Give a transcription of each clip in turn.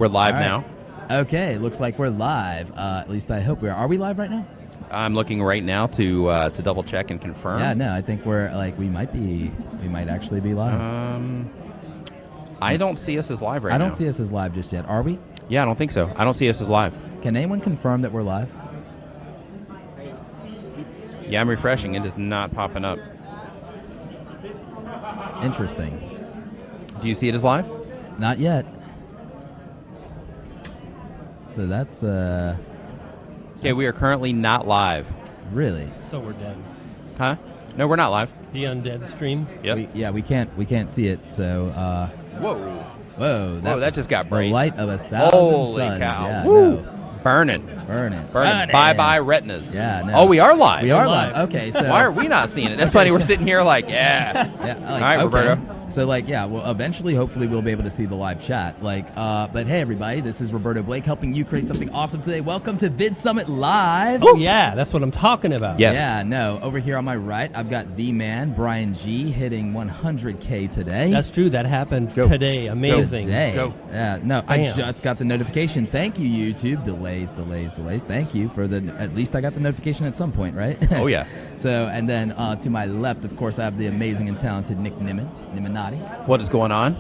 We're live All right. now. Okay, looks like we're live. At least I hope we are. Are we live right now? I'm looking right now to double check and confirm. Yeah, no, I think we're like we might actually be live. I don't see us as live right now. I don't see us as live just yet. Are we? Yeah, I don't think so. I don't see us as live. Can anyone confirm that we're live? Yeah, I'm refreshing. It is not popping up. Interesting. Do you see it as live? Not yet. So that's Okay, we are currently not live. really. So we're dead. Huh? No, we're not live. The undead stream. Yep. We can't see it. So Whoa. whoa, That just got the bright. light of 1,000 Holy suns. cow. Yeah, Woo. no. Burning. Burning. Bye-bye retinas. Yeah, no. Oh, we are live. We are live. live. Okay, so Why are we not seeing it? That's funny. We're sitting here like, yeah. Yeah, All right, okay. Roberto. So, well, eventually, hopefully, we'll be able to see the live chat. But hey, everybody, this is Roberto Blake helping you create something awesome today. Welcome to Vidsummit Live. Oh, yeah, that's what I'm talking about. Yes. Yeah, no. Over here on my right, I've got the man, Brian G, hitting 100K today. That's true. That happened today. Amazing. Today. Go. Yeah, no, I Bam. just got the notification. Thank you, YouTube. Delays. Thank you for at least I got the notification at some point, right? Oh, yeah. So, and then to my left, of course, I have the amazing and talented NickNimmin, Nimminati. What is going on?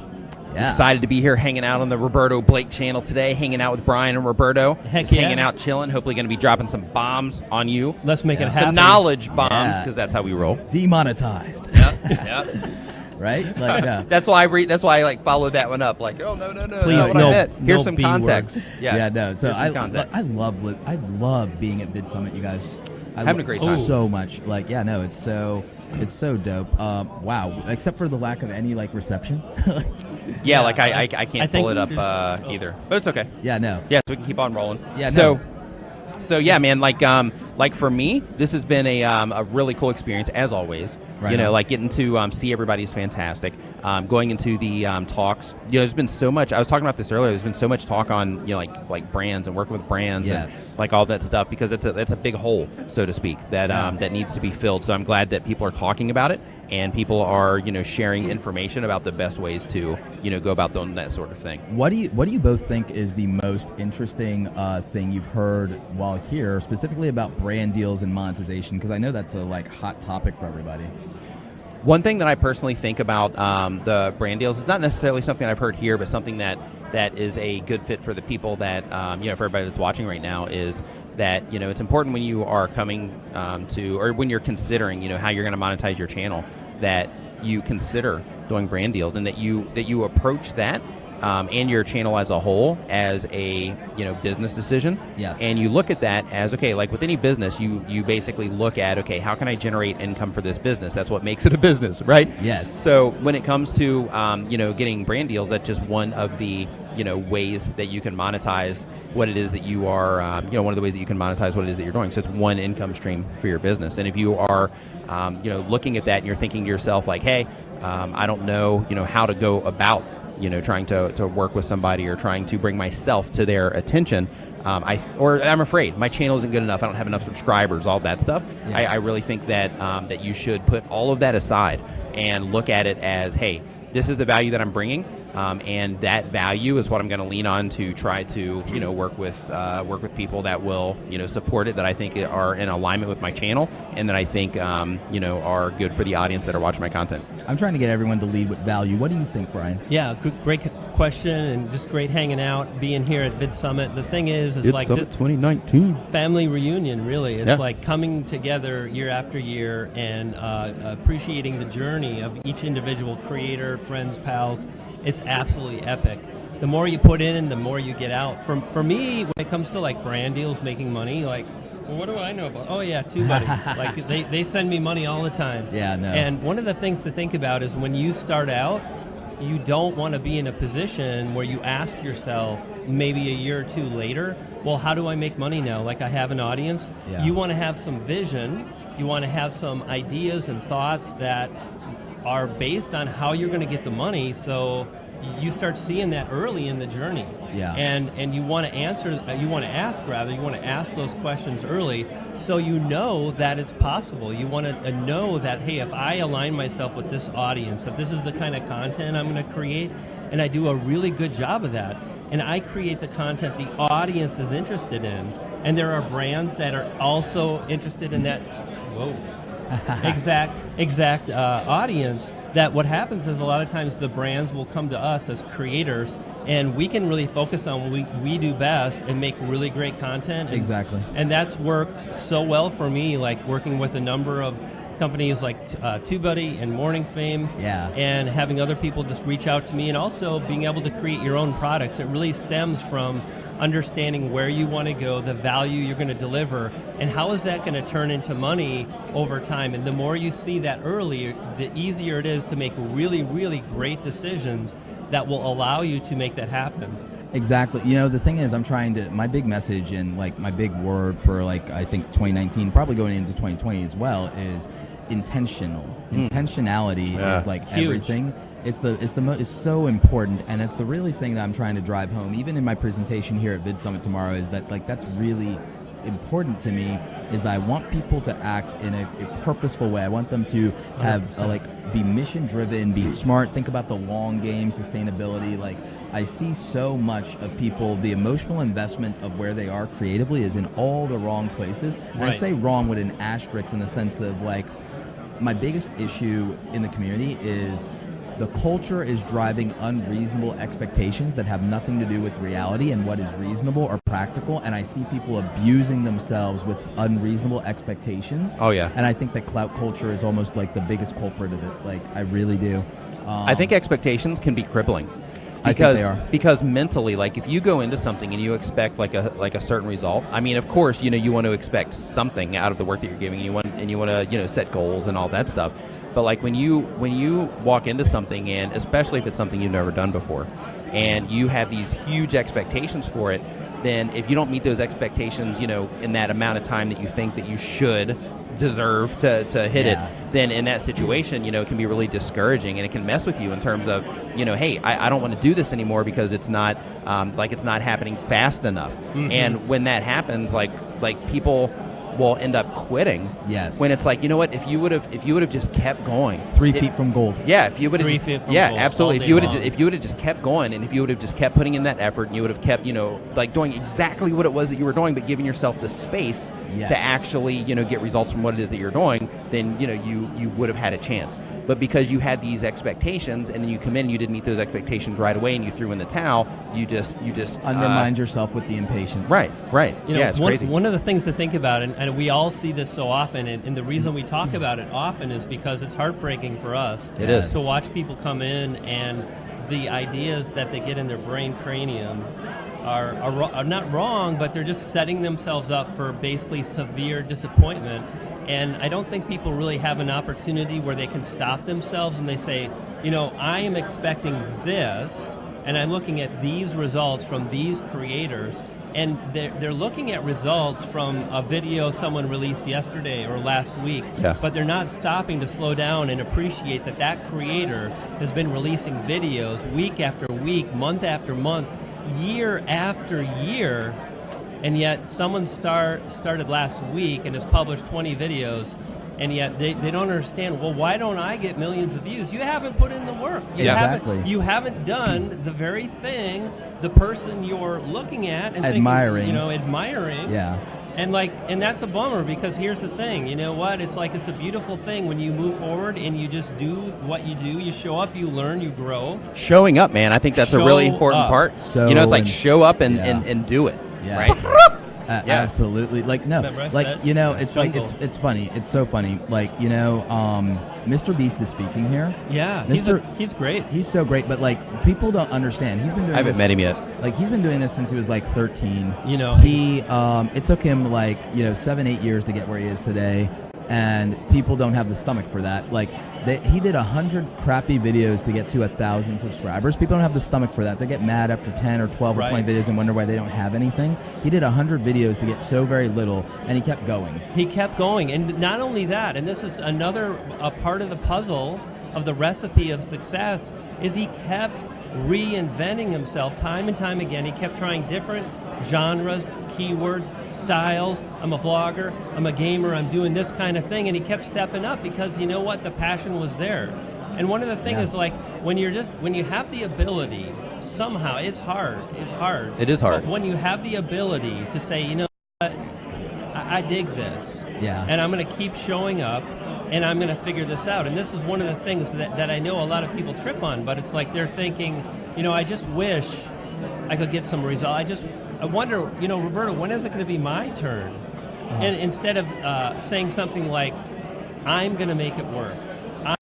Yeah. Excited to be here hanging out on the Roberto Blake channel today, hanging out with Brian and Roberto. Heck Just yeah. hanging out, chilling. Hopefully going to be dropping some bombs on you. Let's make it happen. Some knowledge bombs, Yeah. because that's how we roll. Demonetized. Yeah. Right? Like, yeah. That's why I followed that one up. Like, oh, no. Please, that's what no- I meant. Here's no some B context. words. Yeah. No. So Here's some context. I love being at Vidsummit, you guys. Having a great time. So much. It's so dope. Wow. Except for the lack of any reception. Yeah, Yeah, I I can't think pull it we up just- either. But it's okay. Yeah, no. Yeah, so we can keep on rolling. Yeah, So yeah, man, like for me, this has been a really cool experience as always. Right you know, on. like getting to see everybody is fantastic. Going into the talks, there's been so much. I was talking about this earlier. There's been so much talk on like brands and working with brands Yes. and all that stuff because it's a big hole, so to speak, that that needs to be filled. So I'm glad that people are talking about it and people are sharing information about the best ways to go about doing that sort of thing. What do you both think is the most interesting thing you've heard while here, specifically about brand deals and monetization? Because I know that's a hot topic for everybody. One thing that I personally think about the brand deals is not necessarily something I've heard here, but something that is a good fit for the people that, for everybody that's watching right now is that, it's important when you are coming or when you're considering, how you're going to monetize your channel, that you consider doing brand deals and that you approach that and your channel as a whole as a business decision. Yes. And you look at that as, okay, like with any business, you basically look at, okay, how can I generate income for this business? That's what makes it a business, right? Yes. So when it comes to getting brand deals, that's just one of the ways that you can monetize what it is that you are. One of the ways that you can monetize what it is that you're doing. So it's one income stream for your business. And if you are, looking at that and you're thinking to yourself like, hey, I don't know, how to go about trying to work with somebody or trying to bring myself to their attention, I'm afraid my channel isn't good enough. I don't have enough subscribers, all that stuff. Yeah. I really think that that you should put all of that aside and look at it as, hey, this is the value that I'm bringing, and that value is what I'm going to lean on to try to work with people that will support it, that I think are in alignment with my channel, and that I think are good for the audience that are watching my content. I'm trying to get everyone to lead with value. What do you think, Brian? Yeah, great question, and just great hanging out, being here at Vidsummit. The thing is like this 2019 family reunion, really. It's Yeah. like coming together year after year and appreciating the journey of each individual creator, friends, pals. It's absolutely epic. The more you put in, the more you get out. For me, when it comes to brand deals, making money, well, what do I know about? Oh yeah, TubeBuddy. they send me money all the time. Yeah, no. And one of the things to think about is when you start out, you don't want to be in a position where you ask yourself maybe a year or two later, well, how do I make money now? I have an audience. Yeah. You want to have some vision. You want to have some ideas and thoughts that are based on how you're going to get the money, so you start seeing that early in the journey. Yeah. And you want to ask those questions early, so you know that it's possible. You want to know that, hey, if I align myself with this audience, if this is the kind of content I'm going to create, and I do a really good job of that, and I create the content the audience is interested in. And there are brands that are also interested in that exact audience. That what happens is a lot of times the brands will come to us as creators, and we can really focus on what we do best and make really great content. Exactly. And that's worked so well for me, like working with a number of companies like TubeBuddy and Morning Fame, and having other people just reach out to me, and also being able to create your own products. It really stems from understanding where you want to go, the value you're going to deliver, and how is that going to turn into money over time. And the more you see that early, the easier it is to make really, really great decisions that will allow you to make that happen. Exactly. You know, the thing is, I'm trying to, my big message and like my big word for like, I think 2019, probably going into 2020 as well, is intentional. Intentionality is like huge. everything. It's so important, and it's the really thing that I'm trying to drive home, even in my presentation here at Vidsummit tomorrow, is that like that's really important to me, is that I want people to act in a purposeful way. I want them to have be mission driven, be smart, think about the long game, sustainability. Like I see so much of people, the emotional investment of where they are creatively is in all the wrong places. And I say wrong with an asterisk in the sense of like, my biggest issue in the community is the culture is driving unreasonable expectations that have nothing to do with reality and what is reasonable or practical, and I see people abusing themselves with unreasonable expectations. Oh yeah. And I think that clout culture is almost like the biggest culprit of it. Like I really do. I think expectations can be crippling. Because, I think they are. Because mentally, like if you go into something and you expect like a certain result, I mean, of course, you want to expect something out of the work that you're giving, and you want to set goals and all that stuff. But like when you walk into something, and especially if it's something you've never done before, and you have these huge expectations for it, then if you don't meet those expectations, in that amount of time that you think that you should deserve to hit it, then in that situation, it can be really discouraging, and it can mess with you in terms of, hey, I don't want to do this anymore because it's not it's not happening fast enough. And when that happens, like people will end up quitting. Yes. When it's like, you know what, if you would have just kept going, 3 feet from gold. Yeah, if you would have 3 feet from yeah, gold, absolutely. all If you would day have long. if you would have just kept going, and if you would have just kept putting in that effort, and you would have kept, doing exactly what it was that you were doing, but giving yourself the space to actually, get results from what it is that you're doing, then you would have had a chance. But because you had these expectations, and then you come in and you didn't meet those expectations right away, and you threw in the towel, you just undermined yourself with the impatience. Right. It's crazy. One of the things to think about, and we all see this so often, and the reason we talk about it often is because it's heartbreaking for us. It is. To watch people come in, and the ideas that they get in their brain cranium are not wrong, but they're just setting themselves up for basically severe disappointment. And I don't think people really have an opportunity where they can stop themselves and they say, I am expecting this, and I'm looking at these results from these creators, and they're looking at results from a video someone released yesterday or last week, but they're not stopping to slow down and appreciate that creator has been releasing videos week after week, month after month, year after year. And yet someone started last week and has published 20 videos, and yet they don't understand, well, why don't I get millions of views? You haven't put in the work. You haven't done the very thing the person you're looking at and admiring. Admiring. Yeah. And that's a bummer, because here's the thing, you know what? It's like, it's a beautiful thing when you move forward and you just do what you do. You show up, you learn, you grow. Showing up, man. I think that's a really important part. So it's like show up and do it. Yeah. Right? Absolutely. Like, no, like, it's like, it's funny. It's so funny. Like, Mr. Beast is speaking here. Yeah, he's great. He's so great, but like, people don't understand. He's been doing I haven't met him yet. Like, he's been doing this since he was like 13. He, it took him like, 7-8 years to get where he is today. And people don't have the stomach for that. Like, he did 100 crappy videos to get to 1,000 subscribers. People don't have the stomach for that. They get mad after 10 or 12 or 20 videos and wonder why they don't have anything. He did 100 videos to get so very little, and he kept going. And not only that, and this is another part of the puzzle of the recipe of success, is he kept reinventing himself time and time again. He kept trying different genres, keywords, styles. I'm a vlogger, I'm a gamer, I'm doing this kind of thing, and he kept stepping up because you know what, the passion was there. And one of the things is like, when you have the ability somehow, it's hard. It's hard. It is hard. But when you have the ability to say, you know what, I dig this. Yeah. And I'm going to keep showing up, and I'm going to figure this out. And this is one of the things that I know a lot of people trip on, but it's like they're thinking, you know, I just wish I could get some result. I wonder, you know, Roberto, when is it going to be my turn? And instead of saying something like, I'm going to make it work,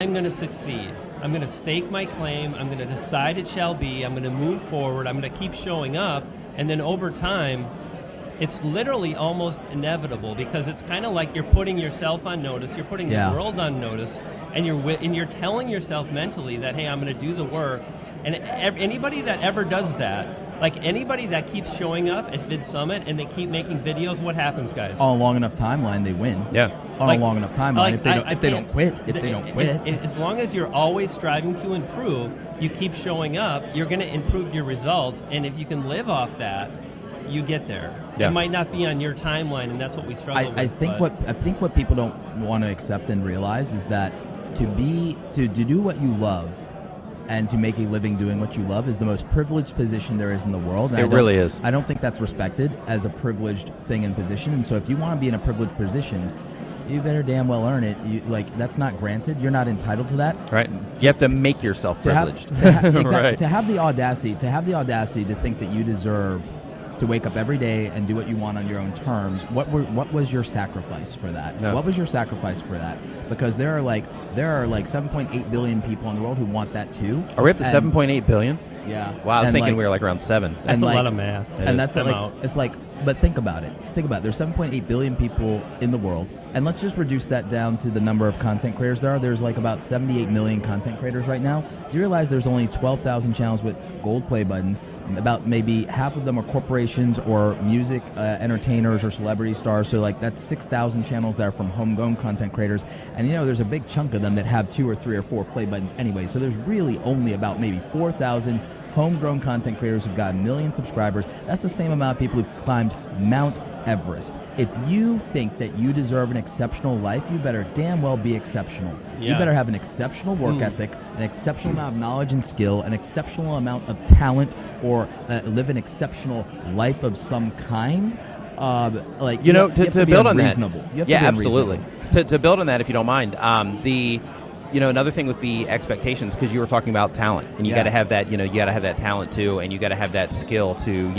I'm going to succeed, I'm going to stake my claim, I'm going to decide it shall be, I'm going to move forward, I'm going to keep showing up, and then over time, it's literally almost inevitable, because it's kind of like you're putting yourself on notice, you're putting the world on notice, and you're telling yourself mentally that, hey, I'm going to do the work. And anybody that ever does that, like anybody that keeps showing up at VidSummit and they keep making videos, what happens, guys? On a long enough timeline, they win. Yeah. On a long enough timeline, if they don't quit. As long as you're always striving to improve, you keep showing up, you're going to improve your results, and if you can live off that, you get there. Yeah. It might not be on your timeline, and that's what we struggle with. I think what people don't want to accept and realize is that to do what you love and to make a living doing what you love is the most privileged position there is in the world. And it really is. I don't think that's respected as a privileged thing and position. And so if you want to be in a privileged position, you better damn well earn it. That's not granted. You're not entitled to that. Right. You have to make yourself privileged. Exactly. To have the audacity to think that you deserve to wake up every day and do what you want on your own terms. What was your sacrifice for that? No. What was your sacrifice for that? Because there are like 7.8 billion people in the world who want that too. Are we up to 7.8 billion? Yeah. Wow, I was thinking we were like around 7. That's a lot of math. And that's but think about it. There's 7.8 billion people in the world, and let's just reduce that down to the number of content creators there are. There's like about 78 million content creators right now. Do you realize there's only 12,000 channels with gold play buttons? About maybe half of them are corporations or music entertainers or celebrity stars. So like that's 6,000 channels that are from homegrown content creators. And you know, there's a big chunk of them that have 2 or 3 or 4 play buttons anyway. So there's really only about maybe 4,000 homegrown content creators who've got 1 million subscribers. That's the same amount of people who've climbed Mount Everest. If you think that you deserve an exceptional life, you better damn well be exceptional. Yeah. You better have an exceptional work ethic, an exceptional amount of knowledge and skill, an exceptional amount of talent, or live an exceptional life of some kind. To build on that. Yeah, absolutely. To build on that, if you don't mind, another thing with the expectations, because you were talking about talent, and you got to have that, you got to have that talent too, and you got to have that skill to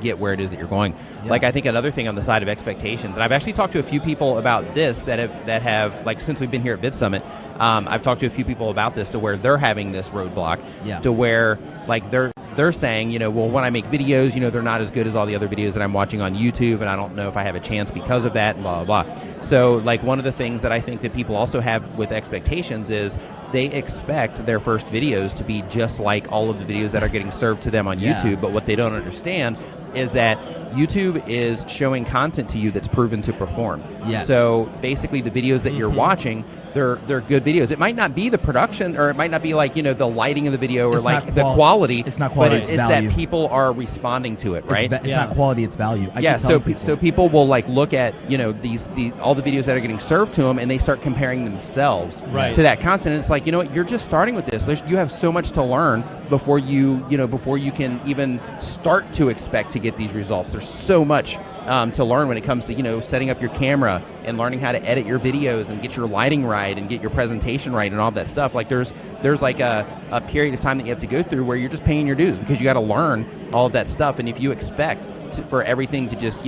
get where it is that you're going. Yeah. Like I think another thing on the side of expectations, and I've actually talked to a few people about this that have like since we've been here at VidSummit, I've talked to a few people about this to where they're having this roadblock, to where like they're saying, well, when I make videos, they're not as good as all the other videos that I'm watching on YouTube, and I don't know if I have a chance because of that, and blah, blah, blah. So, like, one of the things that I think that people also have with expectations is they expect their first videos to be just like all of the videos that are getting served to them on YouTube, but what they don't understand is that YouTube is showing content to you that's proven to perform. Yes. So, basically, the videos that you're watching, they're good videos. It might not be the production, or it might not be like, the lighting of the video, or like the quality. It's not quality, but it's value. That people are responding to it, right? It's not quality, it's value. So people will like look at, these all the videos that are getting served to them, and they start comparing themselves to that content. And it's like, what, you're just starting with this. You have so much to learn before you can even start to expect to get these results. There's so much to learn when it comes to setting up your camera and learning how to edit your videos and get your lighting right and get your presentation right and all that stuff. Like there's like a period of time that you have to go through where you're just paying your dues, because you got to learn all of that stuff. And if you expect for everything to just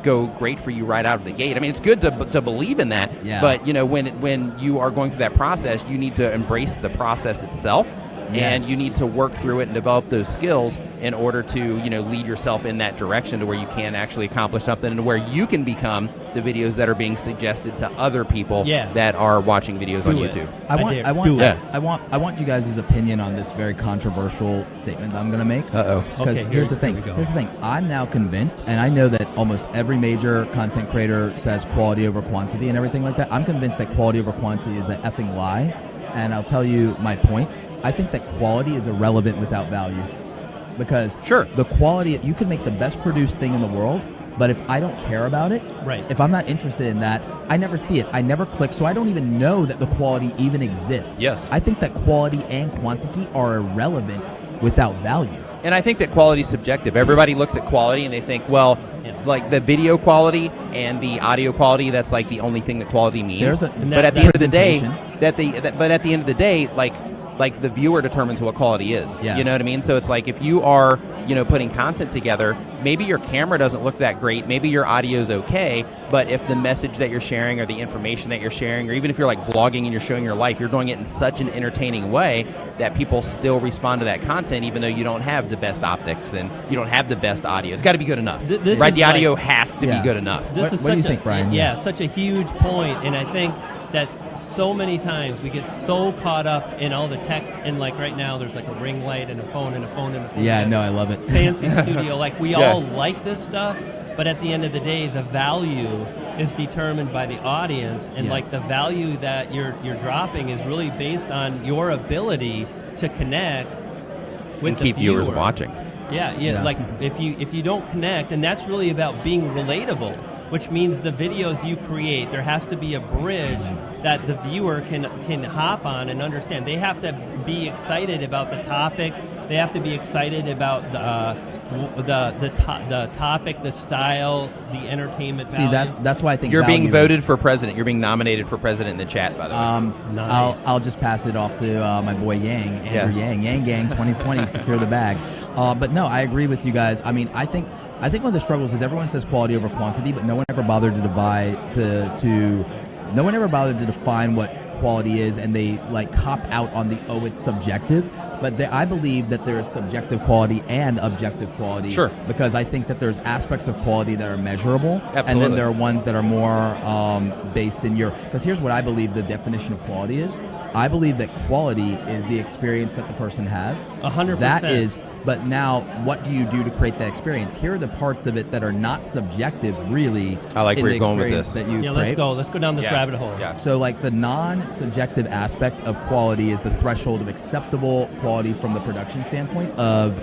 go great for you right out of the gate, I mean, it's good to believe in that, but when you are going through that process, you need to embrace the process itself. And you need to work through it and develop those skills in order to, lead yourself in that direction to where you can actually accomplish something, and where you can become the videos that are being suggested to other people that are watching videos on YouTube. I want you guys' opinion on this very controversial statement that I'm going to make. Because here's the thing. I'm now convinced, and I know that almost every major content creator says quality over quantity and everything like that. I'm convinced that quality over quantity is an effing lie, and I'll tell you my point. I think that quality is irrelevant without value, because the quality, you can make the best produced thing in the world, but if I don't care about it, if I'm not interested in that, I never see it, I never click, so I don't even know that the quality even exists. Yes. I think that quality and quantity are irrelevant without value. And I think that quality is subjective. Everybody looks at quality and they think, well, like the video quality and the audio quality, that's like the only thing that quality means. But at the end of the day, but at the end of the day, like the viewer determines what quality is. Yeah. You know what I mean? So it's like if you are, putting content together, maybe your camera doesn't look that great, maybe your audio's okay, but if the message that you're sharing or the information that you're sharing, or even if you're like vlogging and you're showing your life, you're doing it in such an entertaining way that people still respond to that content even though you don't have the best optics and you don't have the best audio. It's got to be good enough. Right? The audio has to be good enough. What do you think, Brian? Yeah, such a huge point, and I think that so many times we get so caught up in all the tech, and like right now there's like a ring light and a phone and a phone and a phone. Yeah, no, I love it. Fancy studio. Like we all like this stuff, but at the end of the day, the value is determined by the audience, and like the value that you're dropping is really based on your ability to connect with and the keep viewer. viewers watching. Yeah. Like if you don't connect, and that's really about being relatable, which means the videos you create, there has to be a bridge that the viewer can hop on and understand. They have to be excited about the topic. They have to be excited about the topic, the style, the entertainment value. See, that's why I think you're being value voted for president. You're being nominated for president in the chat, by the way. Nice. I'll just pass it off to my boy Andrew Yang Gang 2020, secure the bag. But no, I agree with you guys. I mean, I think one of the struggles is everyone says quality over quantity, but no one ever bothered no one ever bothered to define what quality is, and they like cop out on it's subjective. But I believe that there is subjective quality and objective quality. Sure. Because I think that there's aspects of quality that are measurable, Absolutely. and then there are ones that are more based in your. Because here's what I believe the definition of quality is. I believe that quality is the experience that the person has. 100%. That is. But now, what do you do to create that experience? Here are the parts of it that are not subjective, really. I like in where the you're going with experience this. That you Yeah, create. let's go down this rabbit hole. Yeah. So like the non-subjective aspect of quality is the threshold of acceptable quality from the production standpoint of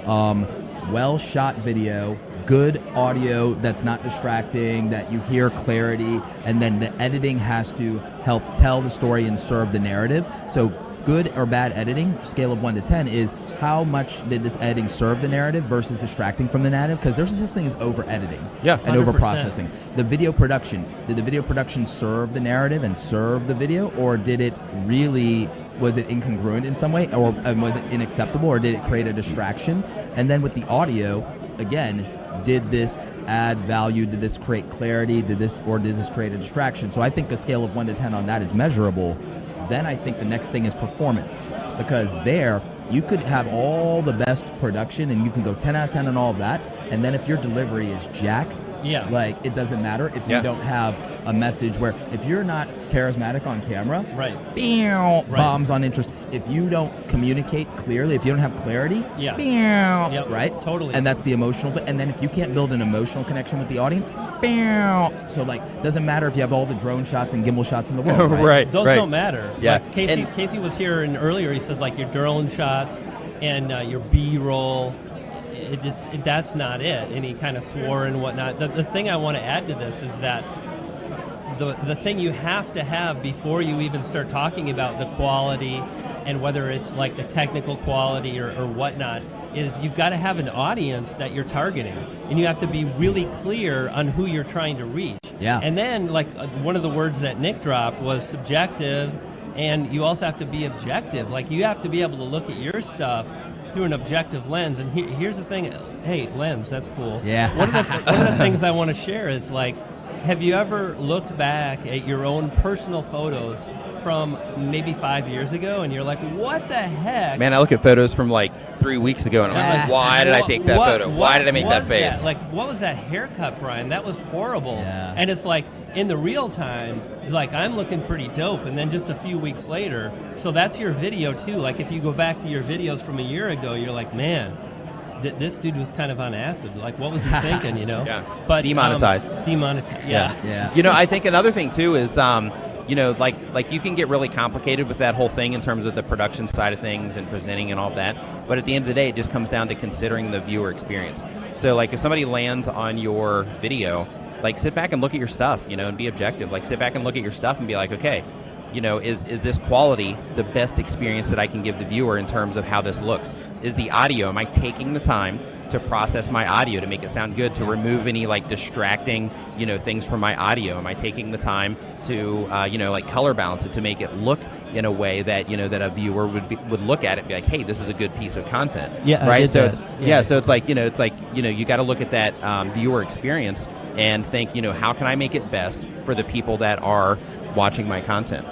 well-shot video, good audio that's not distracting, that you hear clarity, and then the editing has to help tell the story and serve the narrative. So good or bad editing, scale of 1 to 10, is how much did this editing serve the narrative versus distracting from the narrative? Because there's such thing as over-editing and 100%. over-processing. The video production, did the video production serve the narrative and serve the video, or did it really, was it incongruent in some way, or was it unacceptable, or did it create a distraction? And then with the audio, again, did this add value? Did this create clarity? Did this create a distraction? So I think a scale of 1 to 10 on that is measurable. Then I think the next thing is performance, because there you could have all the best production and you can go 10 out of 10 on all of that, and then if your delivery is jack, like it doesn't matter if you don't have a message where, if you're not charismatic on camera, bombs on interest. If you don't communicate clearly, if you don't have clarity, right? Totally. And that's the emotional thing. And then if you can't build an emotional connection with the audience, so like, doesn't matter if you have all the drone shots and gimbal shots in the world, right? Those don't matter. Yeah. Like Casey was here and earlier. He said like your drone shots and your B-roll. That's not it. And he kind of swore and whatnot. The thing I want to add to this is that the thing you have to have before you even start talking about the quality and whether it's like the technical quality or whatnot is you've got to have an audience that you're targeting, and you have to be really clear on who you're trying to reach. Yeah. And then like one of the words that Nick dropped was subjective, and you also have to be objective. Like you have to be able to look at your stuff through an objective lens. And here's the thing. Hey, lens, that's cool. Yeah. One of the things I want to share is like, have you ever looked back at your own personal photos from maybe 5 years ago and you're like, what the heck? Man, I look at photos from like 3 weeks ago and I'm like, why did I take that photo? Why did I make that face? Like, what was that haircut, Brian? That was horrible. Yeah. And it's like, in the real time, like I'm looking pretty dope, and then just a few weeks later, so that's your video too. Like if you go back to your videos from a year ago, you're like, man, this dude was kind of on acid. Like, what was he thinking, you know? Yeah. But Demonetized. Demonetized. Yeah. You know, I think another thing too is, you know, like you can get really complicated with that whole thing in terms of the production side of things and presenting and all that. But at the end of the day, it just comes down to considering the viewer experience. So like if somebody lands on your video, like sit back and look at your stuff, you know, and be objective. Like sit back and look at your stuff and be like, okay, you know, is this quality the best experience that I can give the viewer in terms of how this looks? is the audio. Am I taking the time to process my audio to make it sound good, to remove any like distracting, things from my audio? Am I taking the time to, like color balance it to make it look in a way that, that a viewer would look at it and be like, hey, this is a good piece of content. Yeah, right. I did So that. so it's like, you got to look at that viewer experience and think, how can I make it best for the people that are watching my content?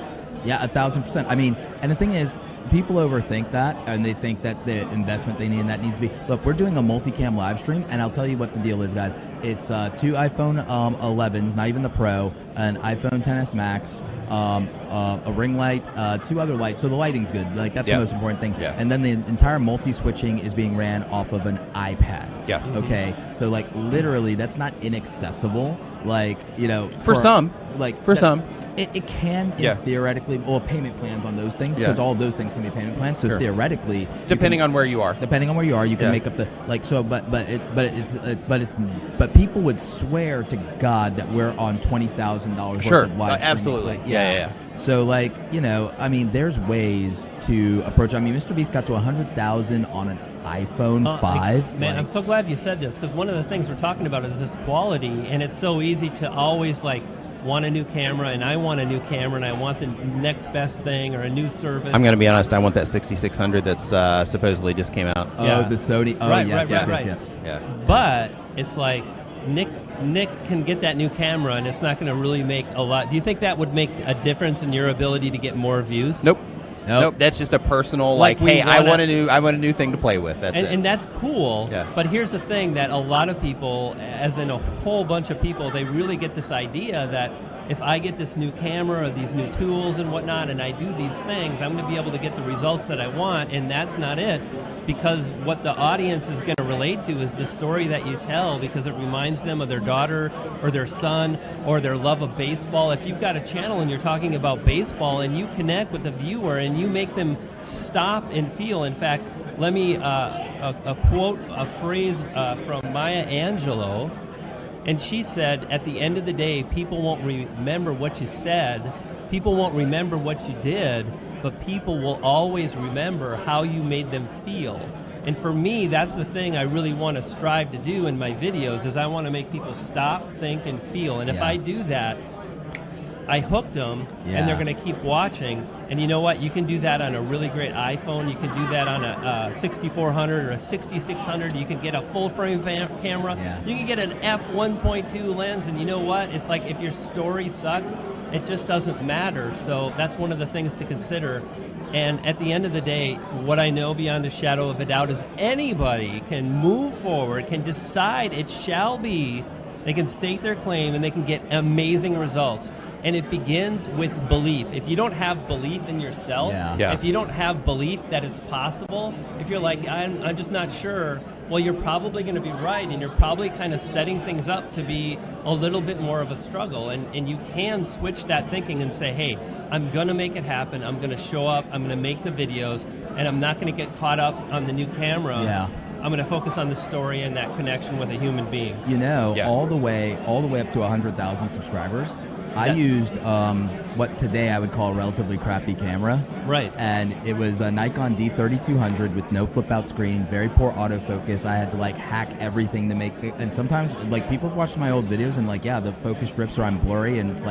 Yeah, 1,000%. I mean, and the thing is, people overthink that, and they think that the investment they need and that needs to be. Look, we're doing a multicam live stream, and I'll tell you what the deal is, guys. It's 2 iPhone 11s, not even the Pro, an iPhone XS Max, a ring light, 2 other lights. So the lighting's good. Like that's the most important thing. Yeah. And then the entire multi-switching is being ran off of an iPad. Yeah. Okay. So like literally, that's not inaccessible. Like for some, It can theoretically, payment plans on those things, because all of those things can be payment plans. So theoretically, depending on where you are, you can make up the but people would swear to God that we're on $20,000 worth of live streaming. Absolutely, yeah. So there's ways to approach. Mr. Beast got to 100,000 on an iPhone 5. Man, I'm so glad you said this, because one of the things we're talking about is this quality, and it's so easy to always want a new camera, and I want a new camera, and I want the next best thing or a new service. I'm going to be honest, I want that 6600 that's supposedly just came out. Oh, the Sony. Oh, right, yes. Yeah. But it's like Nick can get that new camera, and it's not going to really make a lot. Do you think that would make a difference in your ability to get more views? Nope. That's just a personal hey, I want a new thing to play with. That's it. And that's cool. Yeah. But here's the thing that a lot of people, as in a whole bunch of people, they really get this idea that if I get this new camera or these new tools and whatnot, and I do these things, I'm going to be able to get the results that I want, and that's not it. Because what the audience is going to relate to is the story that you tell, because it reminds them of their daughter or their son or their love of baseball. If you've got a channel and you're talking about baseball and you connect with a viewer and you make them stop and feel. In fact, let me a phrase from Maya Angelou. And she said, at the end of the day, people won't remember what you said, people won't remember what you did, but people will always remember how you made them feel. And for me, that's the thing I really want to strive to do in my videos, is I want to make people stop, think, and feel. And if I do that, I hooked them, and they're going to keep watching. And you know what? You can do that on a really great iPhone. You can do that on a 6400 or a 6600. You can get a full-frame camera. Yeah. You can get an f1.2 lens. And you know what? It's like if your story sucks, it just doesn't matter. So that's one of the things to consider. And at the end of the day, what I know beyond a shadow of a doubt is anybody can move forward, can decide it shall be. They can state their claim, and they can get amazing results. And it begins with belief. If you don't have belief in yourself, if you don't have belief that it's possible, if you're like, I'm just not sure, well, you're probably going to be right, and you're probably kind of setting things up to be a little bit more of a struggle. And you can switch that thinking and say, hey, I'm going to make it happen. I'm going to show up. I'm going to make the videos, and I'm not going to get caught up on the new camera. Yeah. I'm going to focus on the story and that connection with a human being. All the way up to 100,000 subscribers. I used what today I would call a relatively crappy camera. Right. And it was a Nikon D3200 with no flip-out screen, very poor autofocus. I had to hack everything to make it. And sometimes people watch my old videos and the focus drifts or I'm blurry, and it's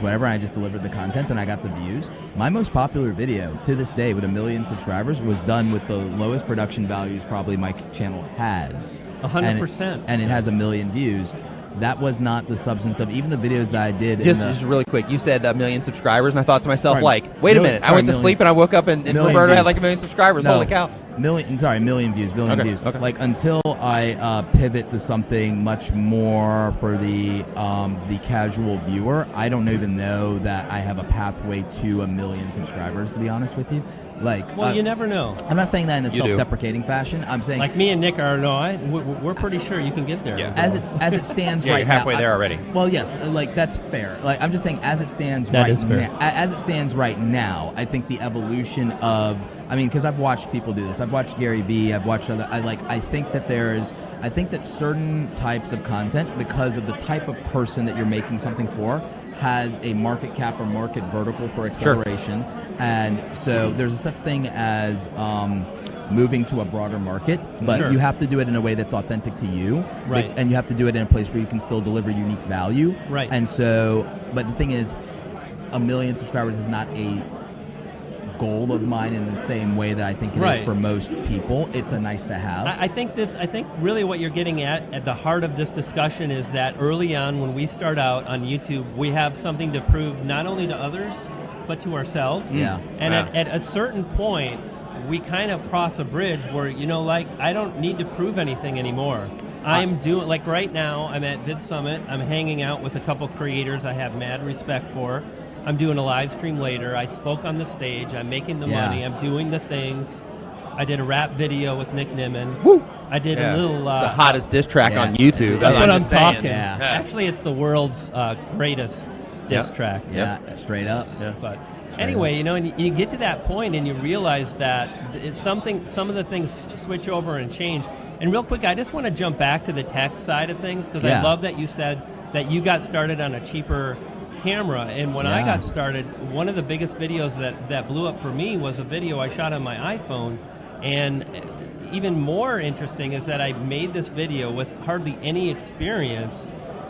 whatever. I just delivered the content and I got the views. My most popular video to this day with 1 million subscribers was done with the lowest production values probably my channel has. 100%. And it has 1 million views. That was not the substance of even the videos that I did. Just really quick, you said 1 million subscribers, and I thought to myself, wait a minute. I went to sleep and I woke up and Roberto had 1 million subscribers. No. Holy cow. Million views. Okay. Until I pivot to something much more for the casual viewer, I don't even know that I have a pathway to 1 million subscribers, to be honest with you. You never know. I'm not saying that in a self-deprecating fashion. I'm saying me and Nick are we're pretty sure you can get there. Yeah. As it stands right now. You're halfway there already. Well, yes, that's fair. I'm just saying as it stands right now, I think the evolution of because I've watched people do this. I've watched Gary Vee. I've watched other. I think that certain types of content, because of the type of person that you're making something for, has a market cap or market vertical for acceleration. Sure. And so there's such thing as moving to a broader market, but Sure. you have to do it in a way that's authentic to you, Right. and you have to do it in a place where you can still deliver unique value. Right. And so, but the thing is, 1 million subscribers is not a goal of mine in the same way that I think it is Right. for most people. It's a nice to have. I think really what you're getting at the heart of this discussion is that early on when we start out on YouTube, we have something to prove not only to others, but to ourselves. Yeah. And Yeah. At a certain point, we kind of cross a bridge where, like, I don't need to prove anything anymore. I'm doing, like right now, I'm at Vidsummit, I'm hanging out with a couple creators I have mad respect for. I'm doing a live stream later, I spoke on the stage, I'm making the money, I'm doing the things. I did a rap video with NickNimmin. Woo! I did a little... it's the hottest diss track yeah. on YouTube. That's what I'm just saying. talking. Yeah. Actually, it's the world's greatest diss track. Yeah, straight up. But anyway, and you get to that point and you realize that it's some of the things switch over and change. And real quick, I just want to jump back to the tech side of things because I love that you said that you got started on a cheaper camera. And when I got started, one of the biggest videos that blew up for me was a video I shot on my iPhone. And even more interesting is that I made this video with hardly any experience,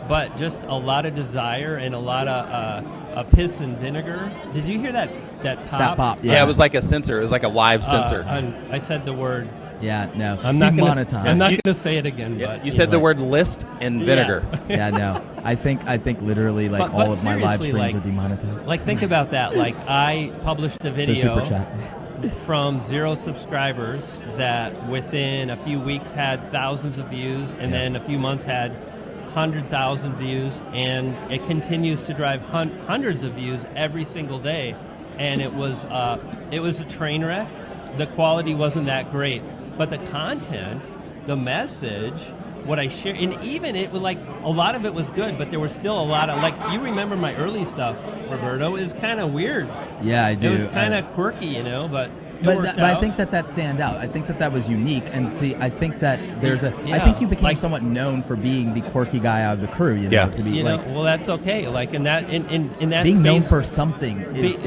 but just a lot of desire and a lot of piss and vinegar. Did you hear that pop? That pop, Yeah, it was like a sensor. It was like a live sensor. I said the word. Yeah, no. I'm not Demonetized. I'm not going to say it again. Yeah, but you said the word list and vinegar. Yeah, no. I think literally like But all of my live seriously, streams are demonetized. Like, think about that. Like, I published a So video super chat. from 0 subscribers that within a few weeks had thousands of views, and then a few months had 100,000 views, and it continues to drive hundreds of views every single day. And it was a train wreck. The quality wasn't that great, but the content, the message, what I share, and even it was like a lot of it was good, but there was still a lot of, like, you remember my early stuff, Roberto, is kind of weird. Yeah, I do. It was kind of quirky, but it But worked I out. think that stand out. I think that was unique, and I think that there's a. I Yeah, think you became like- somewhat known for being the quirky guy out of the crew. You know, Yeah. to be like well, that's okay. Like in that being known space- for something is.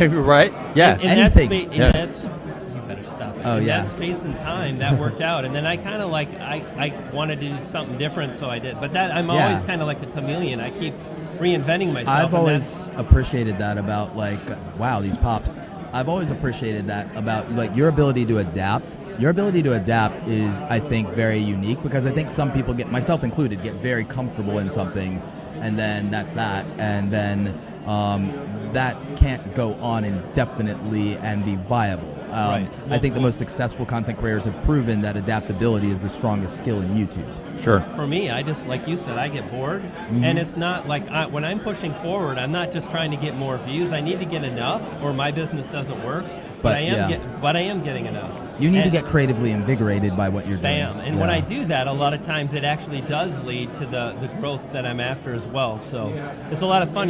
Right? Yeah. in that anything. space, Yeah. you better stop it. Oh, in yeah. that space and time, that worked out. And then I kind of I wanted to do something different, so I did. But I'm always kind of like a chameleon. I keep reinventing myself. I've and always appreciated that about like, wow, these pops. I've always appreciated that about like your ability to adapt. Your ability to adapt is, I think, very unique because I think some people myself included, get very comfortable in something, and then that's that, and then that can't go on indefinitely and be viable. Right. I think the most successful content creators have proven that adaptability is the strongest skill in YouTube. Sure. For me, I just, like you said, I get bored, Mm-hmm. and it's not like when I'm pushing forward, I'm not just trying to get more views. I need to get enough, or my business doesn't work. But I am getting enough. You need to And- get creatively invigorated by what you're doing. Bam. And when I do that, a lot of times it actually does lead to the growth that I'm after as well. So it's a lot of fun.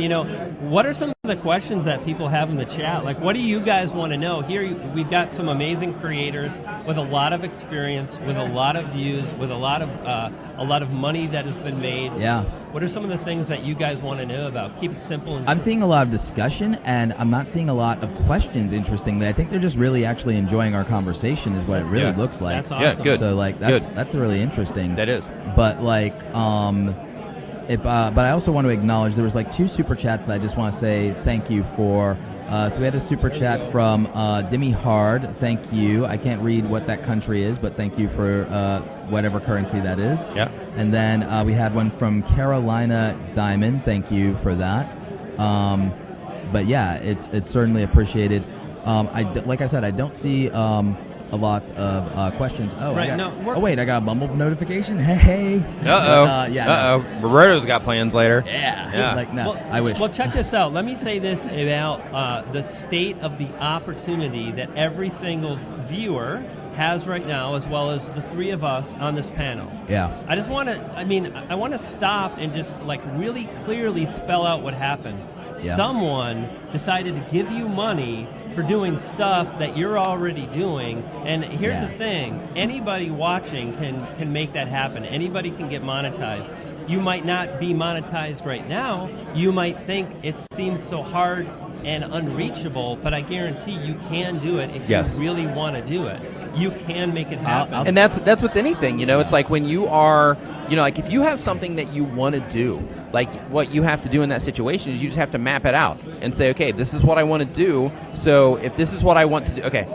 What are some of the questions that people have in the chat? Like, what do you guys want to know? Here we've got some amazing creators with a lot of experience, with a lot of views, with a lot of money that has been made. Yeah. What are some of the things that you guys want to know about? Keep it simple. And I'm seeing a lot of discussion, and I'm not seeing a lot of questions, interestingly. I think they're just really actually enjoying our conversation is what it really looks like. That's awesome. Yeah, good. So, like, that's really interesting. That is. But, like, but I also want to acknowledge there was, like, 2 super chats that I just want to say thank you for. So we had a super chat from Dimmy Hard. Thank you. I can't read what that country is, but thank you for whatever currency that is. Yeah. And then we had one from Carolina Diamond. Thank you for that. But yeah, it's certainly appreciated. Like I said, I don't see a lot of questions. Oh, Right, wait, I got a Bumble notification. Hey. Uh-oh. Roberto's got plans later. Yeah. Like, no, Well, I wish. Well, check this out. Let me say this about the state of the opportunity that every single viewer has right now, as well as the 3 of us on this panel. Yeah. I just want to, I want to stop and just like really clearly spell out what happened. Yeah. Someone decided to give you money for doing stuff that you're already doing. And here's the thing, anybody watching can make that happen. Anybody can get monetized. You might not be monetized right now. You might think it seems so hard and unreachable, but I guarantee you can do it if Yes. you really want to do it. You can make it happen. And that's with anything, it's like when you are, like if you have something that you want to do, like what you have to do in that situation is you just have to map it out and say, okay, this is what I want to do. So if this is what I want to do, okay,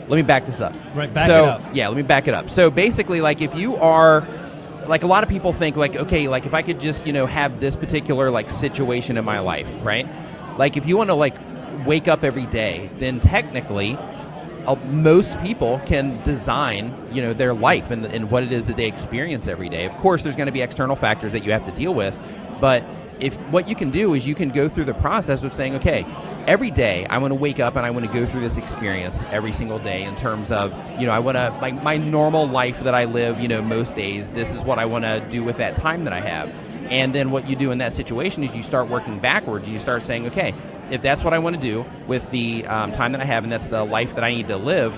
let me back this up. Right, back it up. Yeah, let me back it up. So basically, like if you are, like a lot of people think like, okay, like if I could just, have this particular like situation in my life, right? Like if you want to like wake up every day, then technically most people can design, their life and what it is that they experience every day. Of course, there's going to be external factors that you have to deal with, but if what you can do is you can go through the process of saying, okay, every day I want to wake up and I want to go through this experience every single day in terms of, I want to, like my normal life that I live, most days, this is what I want to do with that time that I have. And then what you do in that situation is you start working backwards. You start saying, okay, if that's what I want to do with the time that I have and that's the life that I need to live,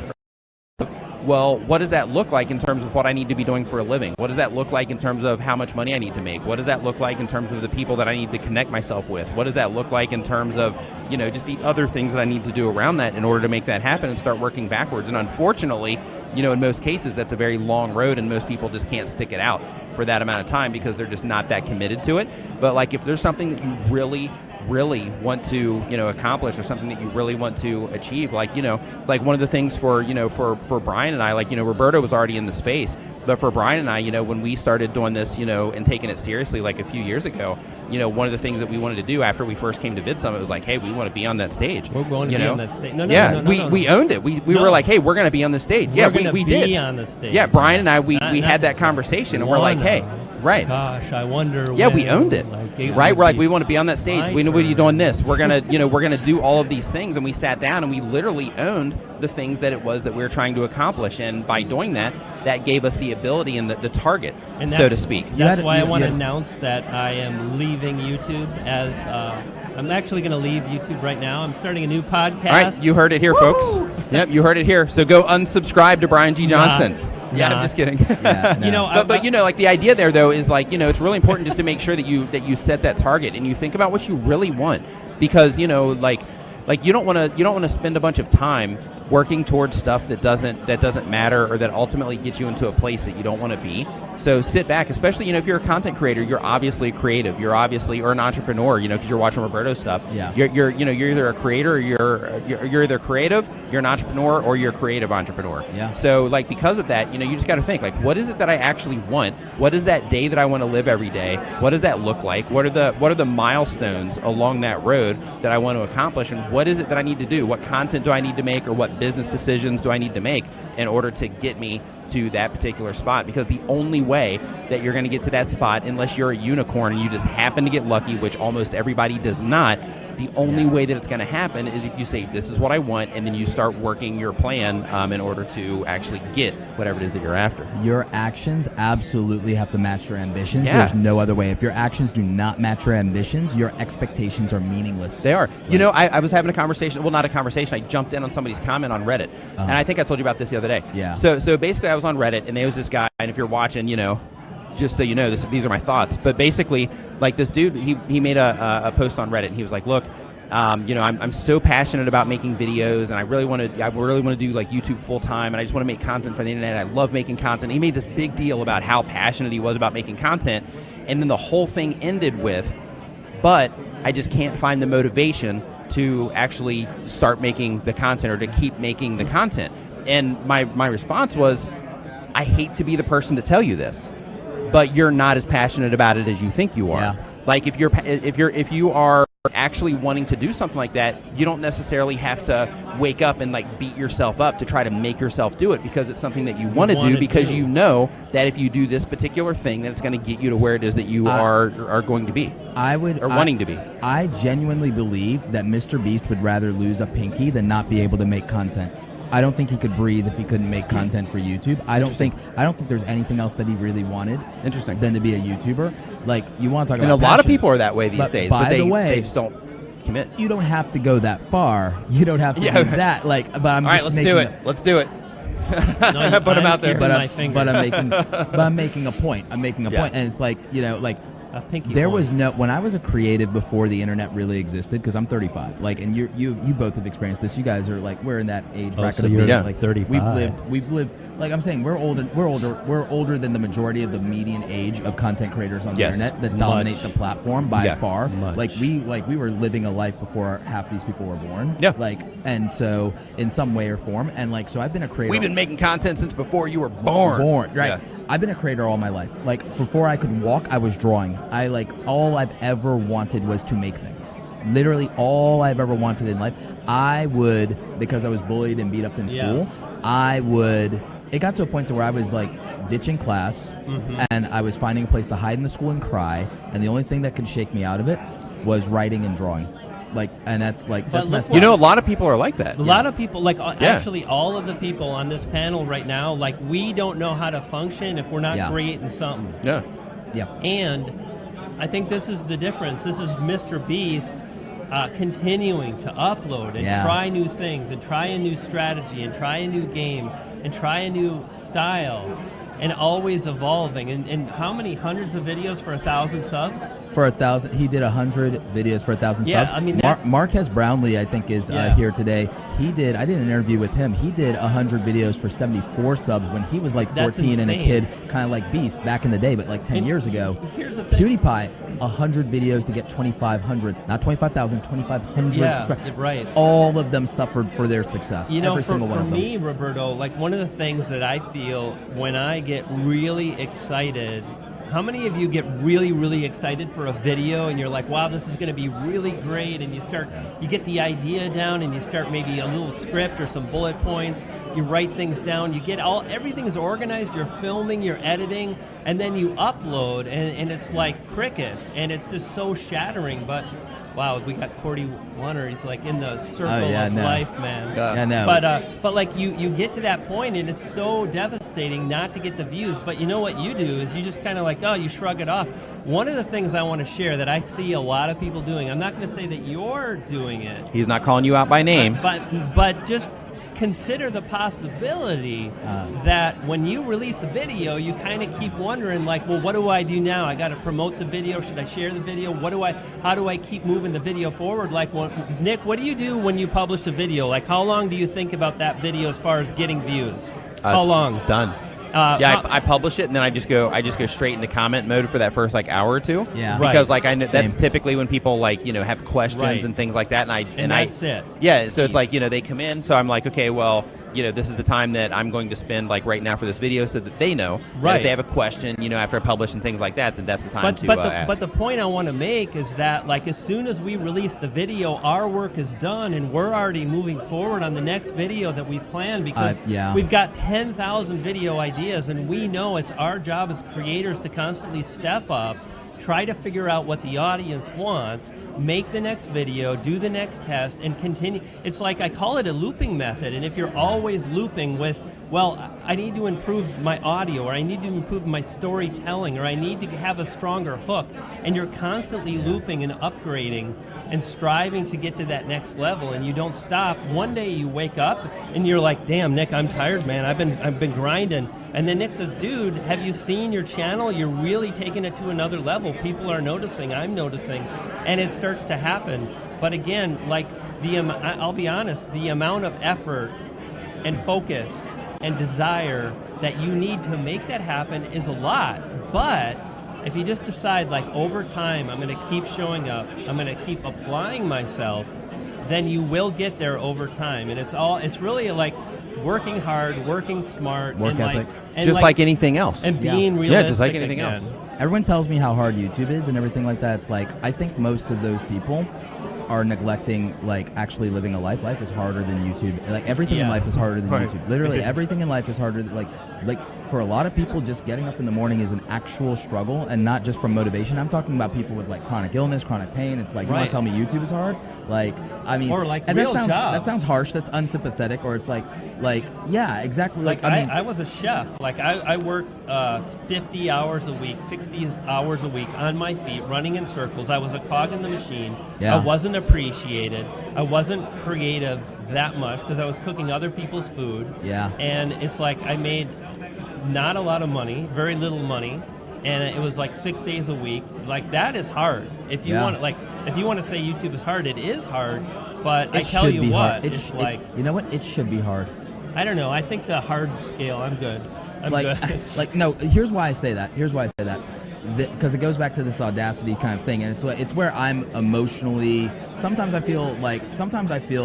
well, what does that look like in terms of what I need to be doing for a living? What does that look like in terms of how much money I need to make? What does that look like in terms of the people that I need to connect myself with? What does that look like in terms of, just the other things that I need to do around that in order to make that happen and start working backwards? And unfortunately, in most cases, that's a very long road and most people just can't stick it out for that amount of time because they're just not that committed to it. But like if there's something that you really want to accomplish or something that you really want to achieve, like like one of the things for for Brian and I, like Roberto was already in the space, but for Brian and I, when we started doing this and taking it seriously like a few years ago, one of the things that we wanted to do after we first came to Vidsummit was like, hey, we want to be on that stage. We're going to be on that stage. We owned it. We were like, hey, we're going to be on the stage. We did. Be on the stage. Yeah, Brian and I, we had that conversation and we're like, hey, right. Gosh, I wonder. Yeah, we owned it. Right? We're like, we want to be on that stage. We know what you're doing this. We're gonna, we're gonna do all of these things, and we sat down and we literally owned the things that it was that we were trying to accomplish. And by doing that, that gave us the ability and the target, so to speak. That's why I want to announce that I am leaving YouTube. As I'm actually going to leave YouTube right now. I'm starting a new podcast. All right, you heard it here, folks. Yep, you heard it here. So go unsubscribe to Brian G. Johnson. Yeah, I'm just kidding. Yeah, no. But like the idea there though is like it's really important just to make sure that you set that target and you think about what you really want, because like you don't want to spend a bunch of time working towards stuff that doesn't matter or that ultimately gets you into a place that you don't want to be. So sit back, especially if you're a content creator, you're obviously creative, you're an entrepreneur, because you're watching Roberto's stuff. Yeah. You're either a creator or you're either creative, you're an entrepreneur, or you're a creative entrepreneur. Yeah. So like because of that, you just got to think like, what is it that I actually want? What is that day that I want to live every day? What does that look like? What are the milestones along that road that I want to accomplish? And what is it that I need to do? What content do I need to make, or what business decisions do I need to make in order to get me to that particular spot? Because the only way that you're going to get to that spot, unless you're a unicorn and you just happen to get lucky, which almost everybody does not, the only way that it's going to happen is if you say, this is what I want, and then you start working your plan in order to actually get whatever it is that you're after. Your actions absolutely have to match your ambitions. Yeah. There's no other way. If your actions do not match your ambitions, your expectations are meaningless. They are. I was having a conversation, well, not a conversation, I jumped in on somebody's comment on Reddit, and I think I told you about this the other day. Yeah. So basically I was on Reddit, and there was this guy, and if you're watching, just so you know, these are my thoughts. But basically, like this dude, he made a post on Reddit, and he was like, look, I'm so passionate about making videos, and I really want to do like YouTube full time, and I just want to make content for the internet. I love making content. He made this big deal about how passionate he was about making content, and then the whole thing ended with, but I just can't find the motivation to actually start making the content or to keep making the content. And my response was, I hate to be the person to tell you this, but you're not as passionate about it as you think you are. Yeah. Like if you are actually wanting to do something like that, you don't necessarily have to wake up and like beat yourself up to try to make yourself do it, because it's something that you want to do, because you know that if you do this particular thing, that it's going to get you to where it is that you are going to be. Wanting to be. I genuinely believe that Mr. Beast would rather lose a pinky than not be able to make content. I don't think he could breathe if he couldn't make content for YouTube. I don't think there's anything else that he really wanted than to be a YouTuber. Like, you want to talk about And a lot of people are that way these days. By the way, they just don't commit. You don't have to go that far. You don't have to do that. Like, but I'm all just right, making let's do it. Put him out there. But I'm making a point. I'm making a point, and it's like, like pinky There point. was no, when I was a creative before the internet really existed, because I'm 35, like, and you both have experienced this. You guys are like, we're in that age bracket so of you're being like 35. We've lived. Like I'm saying, we're older than the majority of the median age of content creators on the Yes. internet that dominate the platform by Yeah. far. Much. Like we were living a life before half these people were born. Yeah. Like, and so in some way or form, and like, so I've been a creator. We've been making content since before you were born. Right. Yeah. I've been a creator all my life. Like, before I could walk, I was drawing. I, like, all I've ever wanted was to make things. Literally all I've ever wanted in life. I would, because I was bullied and beat up in school, it got to a point to where I was, like, ditching class, and I was finding a place to hide in the school and cry, and the only thing that could shake me out of it was writing and drawing. Like, and that's like, that's messed up. You know, a lot of people are like that. A lot of people, like actually all of the people on this panel right now, like we don't know how to function if we're not creating something. Yeah. Yeah. And I think this is the difference. This is Mr. Beast continuing to upload and try new things and try a new strategy and try a new game and try a new style and always evolving. And how many hundreds of videos for 1,000 subs? For 1,000, he did 100 videos for 1,000 subs. I mean, Marquez Brownlee, I think, is here today. I did an interview with him. He did 100 videos for 74 subs when he was like 14 and a kid, kind of like Beast back in the day, but like 10 years ago. Here's the thing. PewDiePie, 100 videos to get 2,500, not 25,000, 2,500. Yeah, right. All of them suffered for their success. You know, every single one of them. For me, Roberto, like one of the things that I feel when I get really excited. How many of you get really, really excited for a video and you're like, wow, this is going to be really great, and you get the idea down and you start maybe a little script or some bullet points, you write things down, you get everything's organized, you're filming, you're editing, and then you upload and it's like crickets and it's just so shattering. But wow, we got Cordy Warner. He's like in the circle of life, man. Yeah, no. But like you get to that point, and it's so devastating not to get the views. But you know what you do is you just kind of like, you shrug it off. One of the things I want to share that I see a lot of people doing. I'm not going to say that you're doing it. He's not calling you out by name. But just consider the possibility that when you release a video, you kind of keep wondering, like, well, what do I do now? I got to promote the video. Should I share the video? How do I keep moving the video forward? Like, Nick, what do you do when you publish a video? Like, how long do you think about that video as far as getting views? How long? It's done. I publish it and then I just go straight into comment mode for that first like hour or two. Yeah. Because like I know that's typically when people like, you know, have questions and things like that, and that's it. Yeah, so it's like, you know, they come in, so I'm like, okay, well, you know, this is the time that I'm going to spend like right now for this video, so that they know that if they have a question, you know, after I publish and things like that, then that's the time to ask. But the point I want to make is that like as soon as we release the video, our work is done and we're already moving forward on the next video that we've planned, because we've got 10,000 video ideas, and we know it's our job as creators to constantly step up, try to figure out what the audience wants, make the next video, do the next test, and continue. It's like, I call it a looping method, and if you're always looping with, well, I need to improve my audio, or I need to improve my storytelling, or I need to have a stronger hook, and you're constantly looping and upgrading and striving to get to that next level, and you don't stop, one day you wake up and you're like, damn, Nick, I'm tired, man. I've been grinding. And then Nick says, dude, have you seen your channel? You're really taking it to another level. People are noticing, I'm noticing, and it starts to happen. But again, like I'll be honest, the amount of effort and focus and desire that you need to make that happen is a lot. But if you just decide, like, over time, I'm going to keep showing up, I'm going to keep applying myself, then you will get there over time. And it's really like working hard, working smart, work ethic. Just like anything else. And being realistic. Yeah, just like anything else. Everyone tells me how hard YouTube is and everything like that. It's like, I think most of those people are neglecting, like, actually living a life. Life is harder than YouTube. Like, everything in life is harder than YouTube. Literally, everything in life is harder than, like for a lot of people, just getting up in the morning is an actual struggle, and not just from motivation. I'm talking about people with, like, chronic illness, chronic pain. It's like, you want to tell me YouTube is hard? Like, I mean, or like and real jobs. That sounds harsh. That's unsympathetic. Or it's like, yeah, exactly. Like I mean, I was a chef. Like, I worked 50 hours a week, 60 hours a week on my feet, running in circles. I was a cog in the machine. Yeah. I wasn't appreciated. I wasn't creative that much because I was cooking other people's food. Yeah. And it's like I made not a lot of money, very little money, and it was like 6 days a week. Like that is hard. If you want to say YouTube is hard, it is hard. But I tell you what, it's like, you know what? It should be hard. I don't know. I think the hard scale. I'm good. I'm good. No. Here's why I say that. Because it goes back to this audacity kind of thing, and it's where I'm emotionally. Sometimes I feel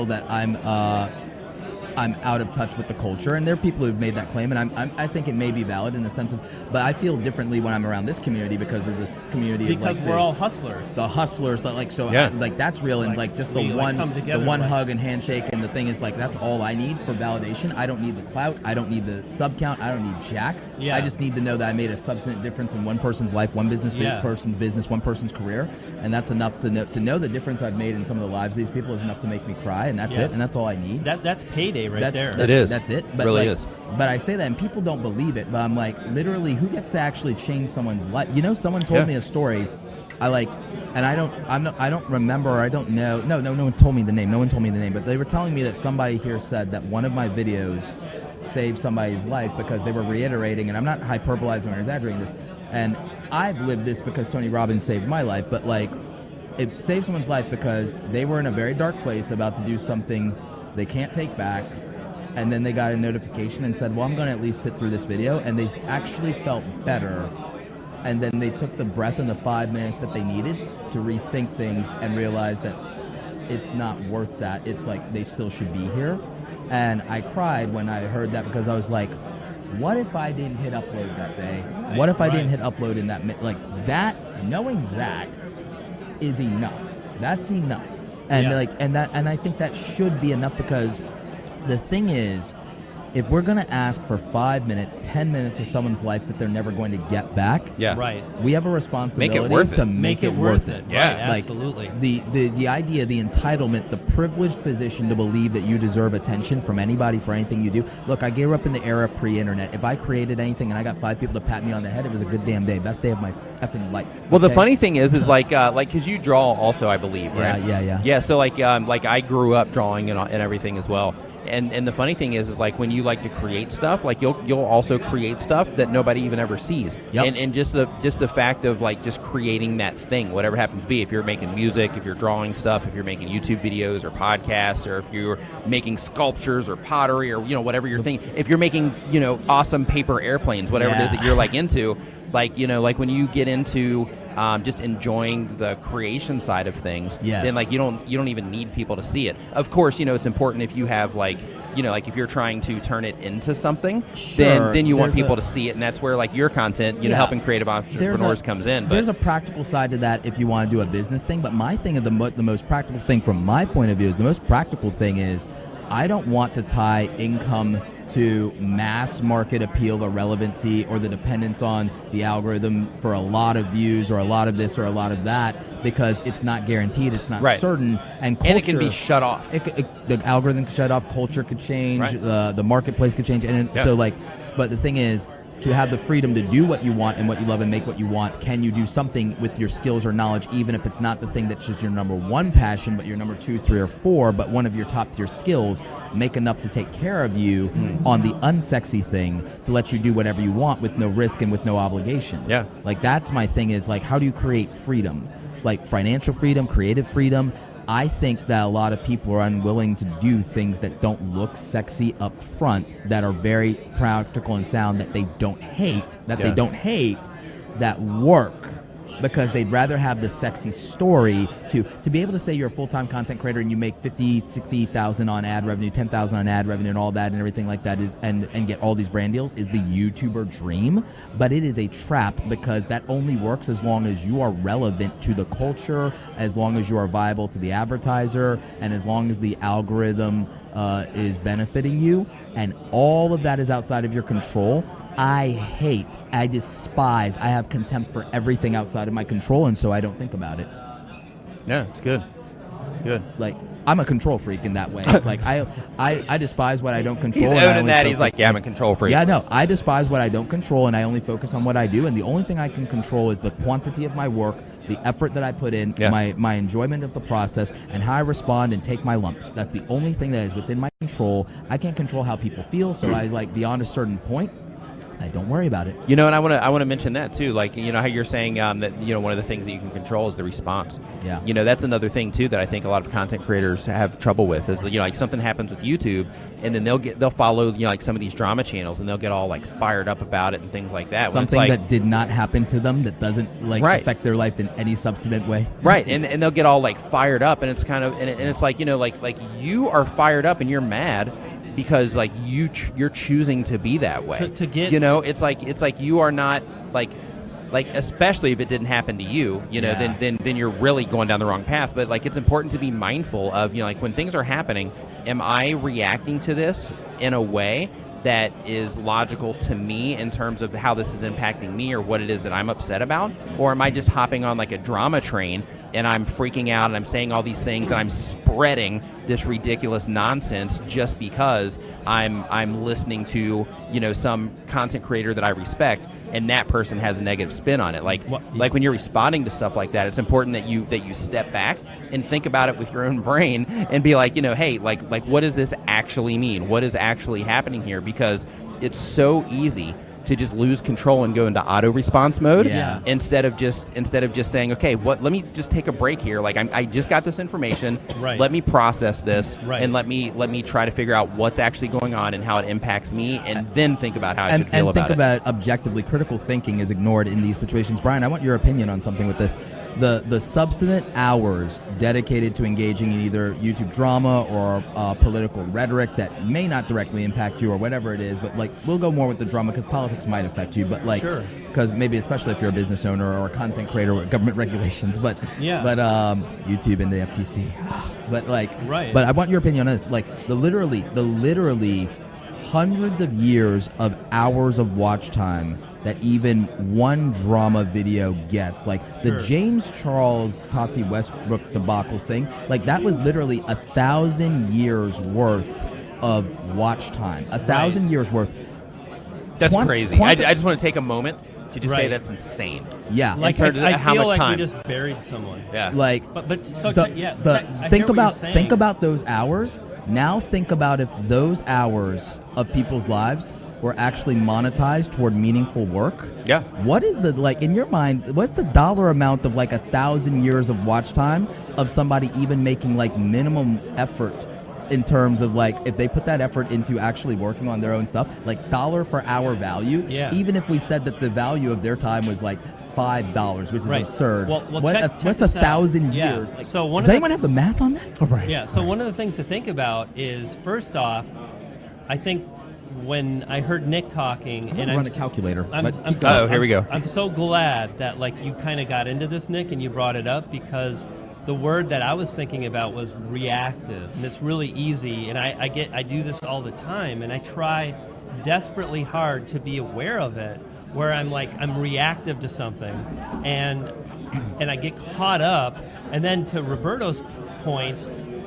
that I'm out of touch with the culture, and there are people who've made that claim, and I think it may be valid in the sense of, but I feel differently when I'm around this community because of this community. Because we're all hustlers. The hustlers, that's real, and like just the one hug and handshake, and the thing is like that's all I need for validation. I don't need the clout, I don't need the sub count, I don't need jack. Yeah. I just need to know that I made a substantive difference in one person's life, one person's business, one person's career, and that's enough to know the difference I've made in some of the lives of these people is enough to make me cry, and that's it, and that's all I need. That's payday. Right there. It is. That's it. But really is. But I say that, and people don't believe it. But I'm like, literally, who gets to actually change someone's life? You know, someone told me a story. And I don't remember. Or I don't know. No one told me the name. No one told me the name. But they were telling me that somebody here said that one of my videos saved somebody's life because they were reiterating, and I'm not hyperbolizing or exaggerating this. And I've lived this because Tony Robbins saved my life. But like, it saved someone's life because they were in a very dark place about to do something they can't take back, and then they got a notification and said, well, I'm going to at least sit through this video, and they actually felt better, and then they took the breath and the 5 minutes that they needed to rethink things and realize that it's not worth that. It's like they still should be here. And I cried when I heard that because I was like, what if I didn't hit upload that day? What if I didn't hit upload in that, like that, knowing that is enough. That's enough. And and I think that should be enough, because the thing is, if we're going to ask for 5 minutes, 10 minutes of someone's life that they're never going to get back, we have a responsibility to make it worth it. Yeah, like, absolutely. The idea, the entitlement, the privileged position to believe that you deserve attention from anybody for anything you do. Look, I grew up in the era pre-internet. If I created anything and I got 5 people to pat me on the head, it was a good damn day. Best day of my effing life. Well, the funny thing is like because you draw also, I believe, right? Yeah. So like I grew up drawing and everything as well. And the funny thing is like when you like to create stuff, like you'll also create stuff that nobody even ever sees. Yep. And just the fact of like just creating that thing, whatever it happens to be, if you're making music, if you're drawing stuff, if you're making YouTube videos or podcasts, or if you're making sculptures or pottery or whatever your thing, if you're making awesome paper airplanes, whatever it is that you're like into, like like when you get into just enjoying the creation side of things, then like you don't even need people to see it. Of course, it's important if you have like if you're trying to turn it into something, then you want people to see it, and that's where like your content, helping creative entrepreneurs comes in. But there's a practical side to that if you want to do a business thing. But my thing of the most practical thing from my point of view is the most practical thing is I don't want to tie income to mass market appeal or relevancy or the dependence on the algorithm for a lot of views or a lot of this or a lot of that, because it's not guaranteed, it's not certain, and culture, and it can be shut off. The algorithm can shut off, culture could change, the marketplace could change, and so like, but the thing is, to have the freedom to do what you want and what you love and make what you want, can you do something with your skills or knowledge, even if it's not the thing that's just your number one passion, but your number 2, 3, or 4, but one of your top tier skills, make enough to take care of you on the unsexy thing to let you do whatever you want with no risk and with no obligation. Yeah. Like that's my thing, is like, how do you create freedom? Like financial freedom, creative freedom. I think that a lot of people are unwilling to do things that don't look sexy up front, that are very practical and sound, that they don't hate, that work, because they'd rather have the sexy story to be able to say you're a full-time content creator and you make 50, 60,000 on ad revenue, 10,000 on ad revenue and all that and everything like that, is and get all these brand deals, is the YouTuber dream. But it is a trap, because that only works as long as you are relevant to the culture, as long as you are viable to the advertiser, and as long as the algorithm is benefiting you, and all of that is outside of your control. I despise, I have contempt for everything outside of my control, and so I don't think about it. Yeah, it's good. Good. Like, I'm a control freak in that way. It's like, I despise what I don't control. He's owning that. He's like, yeah, I'm a control freak. Yeah, no, I despise what I don't control, and I only focus on what I do, and the only thing I can control is the quantity of my work, the effort that I put in, my enjoyment of the process, and how I respond and take my lumps. That's the only thing that is within my control. I can't control how people feel, so I like, beyond a certain point, don't worry about it. You know, and I want to mention that too. Like, you know how you're saying that, you know, one of the things that you can control is the response. Yeah. You know, that's another thing too that I think a lot of content creators have trouble with is, you know, like something happens with YouTube, and then they'll follow, you know, like some of these drama channels, and they'll get all like fired up about it and things like that. Something like, that did not happen to them, that doesn't like affect their life in any substantive way. Right, and they'll get all like fired up, and it's kind of and it's like, you know, like you are fired up and you're mad because like you're choosing to be that way. To get, you know, it's like you are not like especially if it didn't happen to you, you know, then you're really going down the wrong path. But like, it's important to be mindful of, you know, like when things are happening, am I reacting to this in a way that is logical to me in terms of how this is impacting me or what it is that I'm upset about? Or am I just hopping on like a drama train and I'm freaking out and I'm saying all these things and I'm spreading this ridiculous nonsense just because I'm listening to, you know, some content creator that I respect, and that person has a negative spin on it. Like when you're responding to stuff like that, it's important that you step back and think about it with your own brain and be like, you know, hey, like what does this actually mean? What is actually happening here? Because it's so easy to just lose control and go into auto response mode instead of just saying, okay, let me just take a break here. Like I just got this information. Right. Let me process this Right. and let me try to figure out what's actually going on and how it impacts me, and then think about how I should feel about it. And think about objectively. Critical thinking is ignored in these situations. Brian, I want your opinion on something with this. The substantive hours dedicated to engaging in either YouTube drama or political rhetoric that may not directly impact you or whatever it is, but like we'll go more with the drama because politics might affect you, but like because maybe especially if you're a business owner or a content creator with government regulations, but YouTube and the FTC, but like but I want your opinion on this. Like the literally hundreds of years of hours of watch time that even one drama video gets, like the James Charles Tati Westbrook debacle thing, like that was literally 1,000 years worth of watch time. 1,000 years worth. That's crazy. I just want to take a moment to just say that's insane. Yeah, like I how feel much like time? you just buried someone. Yeah, like but so think about those hours. Now think about if those hours of people's lives were actually monetized toward meaningful work. Yeah. What is the, like, in your mind, what's the dollar amount of like 1,000 years of watch time of somebody even making like minimum effort in terms of like if they put that effort into actually working on their own stuff, like dollar per hour value, even if we said that the value of their time was like $5, which is absurd. Well, what's 1,000 years? Like, so does anyone have the math on that? Yeah, so one of the things to think about is, first off, I think when I heard Nick talking, I'm run a calculator. Here we go. I'm so glad that like you kind of got into this, Nick, and you brought it up, because the word that I was thinking about was reactive, and it's really easy. And I do this all the time, and I try desperately hard to be aware of it, where I'm reactive to something, and I get caught up, and then to Roberto's point,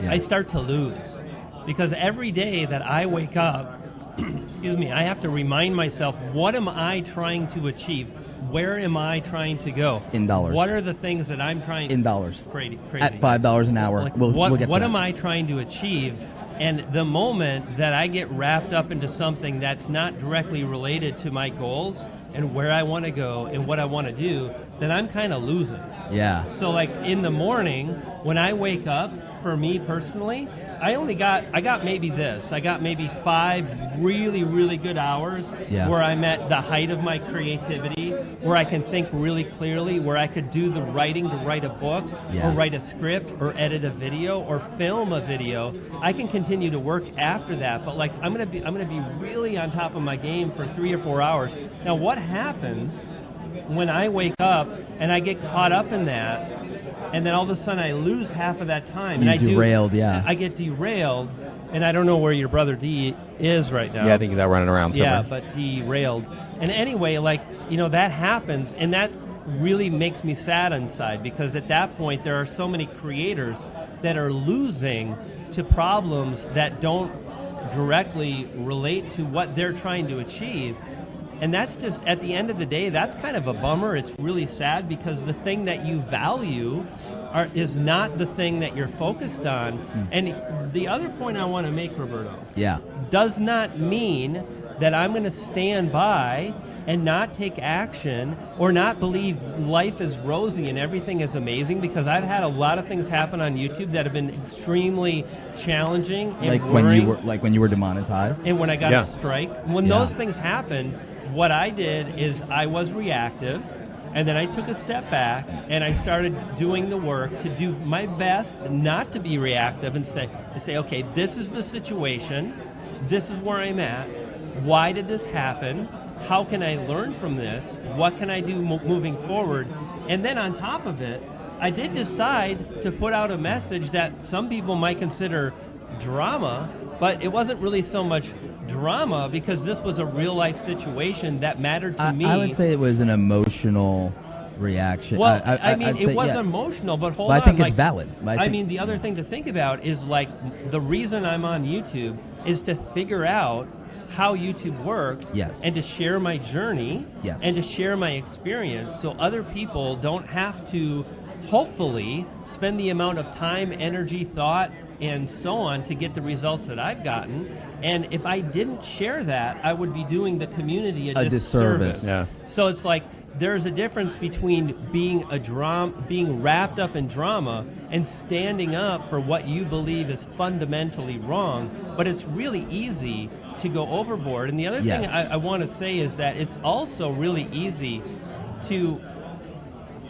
I start to lose, because every day that I wake up, excuse me, I have to remind myself, what am I trying to achieve? Where am I trying to go? In dollars. What are the things that I'm trying in dollars? Crazy. At $5 an hour. Like, we'll get to what that. am I trying to achieve? And the moment that I get wrapped up into something that's not directly related to my goals and where I want to go and what I want to do, then I'm kind of losing. Yeah. So like in the morning, when I wake up, for me personally, I got maybe this. I got maybe 5 really, really good hours where I'm at the height of my creativity, where I can think really clearly, where I could do the writing to write a book or write a script or edit a video or film a video. I can continue to work after that, but like I'm gonna be really on top of my game for 3 or 4 hours. Now what happens when I wake up and I get caught up in that, and then all of a sudden I lose half of that time? I get derailed, and I don't know where your brother D is right now. Yeah, I think he's out running around somewhere. Yeah, but derailed. And anyway, like, you know, that happens, and that really makes me sad inside, because at that point there are so many creators that are losing to problems that don't directly relate to what they're trying to achieve. And that's just, at the end of the day, that's kind of a bummer. It's really sad, because the thing that you value is not the thing that you're focused on. And the other point I want to make, Roberto, does not mean that I'm going to stand by and not take action or not believe life is rosy and everything is amazing, because I've had a lot of things happen on YouTube that have been extremely challenging and worrying. When you were demonetized, and when I got a strike. When those things happened, what I did is I was reactive, and then I took a step back and I started doing the work to do my best not to be reactive and say, okay, this is the situation, this is where I'm at, why did this happen? How can I learn from this? What can I do moving forward? And then on top of it, I did decide to put out a message that some people might consider drama, but it wasn't really so much drama because this was a real life situation that mattered to me. I would say it was an emotional reaction. Well, I mean, it was emotional, but hold on. I think it's valid. I mean, the other thing to think about is like the reason I'm on YouTube is to figure out how YouTube works, and to share my journey, and to share my experience, so other people don't have to, hopefully, spend the amount of time, energy, thought, and so on to get the results that I've gotten. And if I didn't share that, I would be doing the community a disservice. Yeah. So it's like there's a difference between being wrapped up in drama and standing up for what you believe is fundamentally wrong. But it's really easy to go overboard. And the other thing I want to say is that it's also really easy to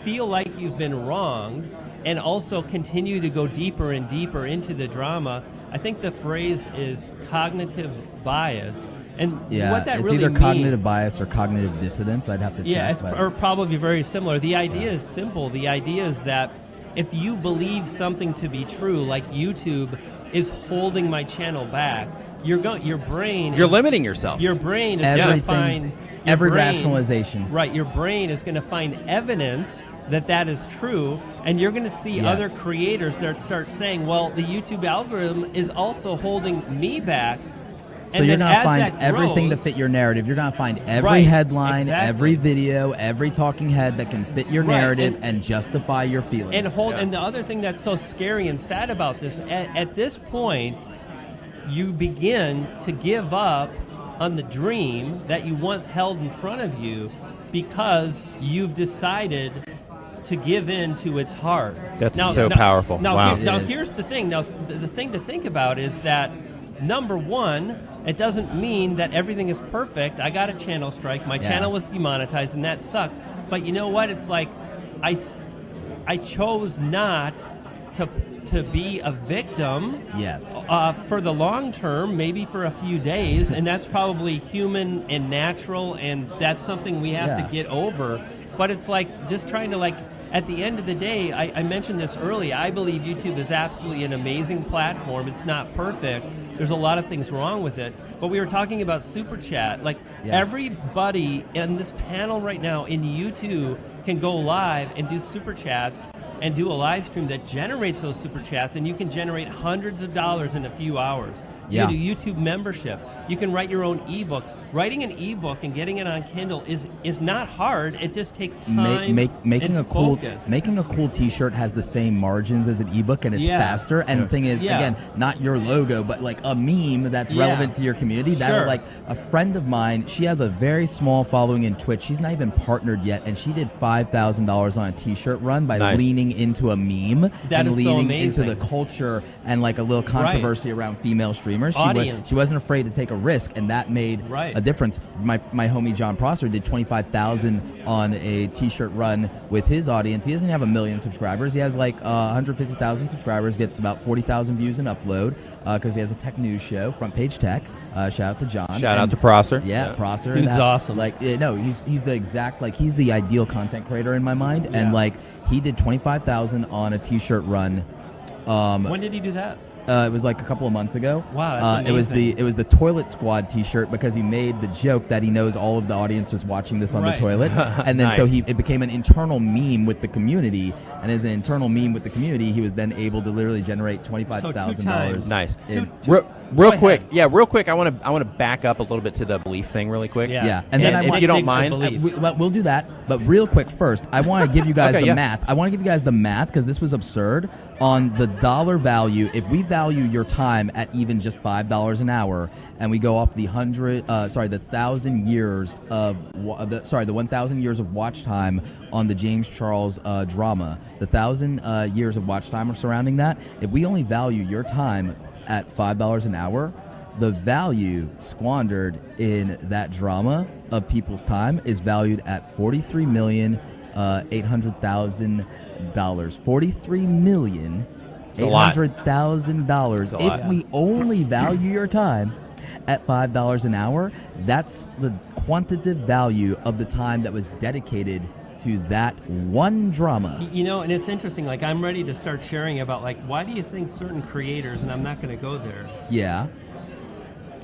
feel like you've been wronged and also continue to go deeper and deeper into the drama. I think the phrase is cognitive bias. And what that really means... it's either cognitive bias or cognitive dissonance. I'd have to check. Yeah, it's probably very similar. The idea is simple. The idea is that if you believe something to be true, like YouTube is holding my channel back, your brain... You're limiting yourself. Your brain is going to find... rationalization. Right, your brain is going to find evidence that is true, and you're going to see other creators that start saying, well, the YouTube algorithm is also holding me back. So you're going to find everything to fit your narrative. You're going to find every headline, every video, every talking head that can fit your narrative and justify your feelings. And the other thing that's so scary and sad about this, at this point, you begin to give up on the dream that you once held in front of you because you've decided to give in to its heart. That's so powerful. Now here's the thing. Now, the thing to think about is that, number one, it doesn't mean that everything is perfect. I got a channel strike. My channel was demonetized, and that sucked. But you know what? It's like I chose not to be a victim. For the long term, maybe for a few days, and that's probably human and natural, and that's something we have to get over. But it's like just trying to at the end of the day, I mentioned this earlier, I believe YouTube is absolutely an amazing platform. It's not perfect. There's a lot of things wrong with it. But we were talking about Super Chat. Everybody in this panel right now in YouTube can go live and do Super Chats and do a live stream that generates those Super Chats, and you can generate hundreds of dollars in a few hours. You do YouTube membership. You can write your own ebooks. Writing an ebook and getting it on Kindle is not hard. It just takes time making and focus. Making a cool T-shirt has the same margins as an ebook, and it's faster. And the thing is, again, not your logo, but like a meme that's relevant to your community. That like a friend of mine, she has a very small following in Twitch. She's not even partnered yet, and she did $5,000 on a T-shirt run by leaning into a meme and leaning into the culture and like a little controversy around female streamers. She wasn't afraid to take a risk, and that made a difference. My homie John Prosser did $25,000 on a T-shirt run with his audience. He doesn't have 1 million subscribers. He has like 150,000 subscribers. Gets about 40,000 views in upload because he has a tech news show, Front Page Tech. Shout out to John. Shout out to Prosser. Prosser. Dude's awesome. He's the exact he's the ideal content creator in my mind, and he did $25,000 on a T-shirt run. When did he do that? It was like a couple of months ago. Wow, that's amazing. It was the Toilet Squad T-shirt because he made the joke that he knows all of the audience was watching this on the toilet, and then so it became an internal meme with the community. And as an internal meme with the community, he was then able to literally generate $25,000. Nice. Real quick, I want to back up a little bit to the belief thing really quick. Yeah. And then if you don't mind, we'll do that. But real quick first, I want to give you guys the math. I want to give you guys the math because this was absurd on the dollar value. If we value your time at even just $5 an hour, and we go off the 1,000 years of the 1,000 years of watch time on the James Charles drama, the 1,000 years of watch time surrounding that. If we only value your time at $5 an hour, the value squandered in that drama of people's time is valued at $43,800,000. $43,800,000. If we only value your time at $5 an hour, that's the quantitative value of the time that was dedicated to that one drama. And it's interesting, like I'm ready to start sharing about like why do you think certain creators, and I'm not going to go there. Yeah.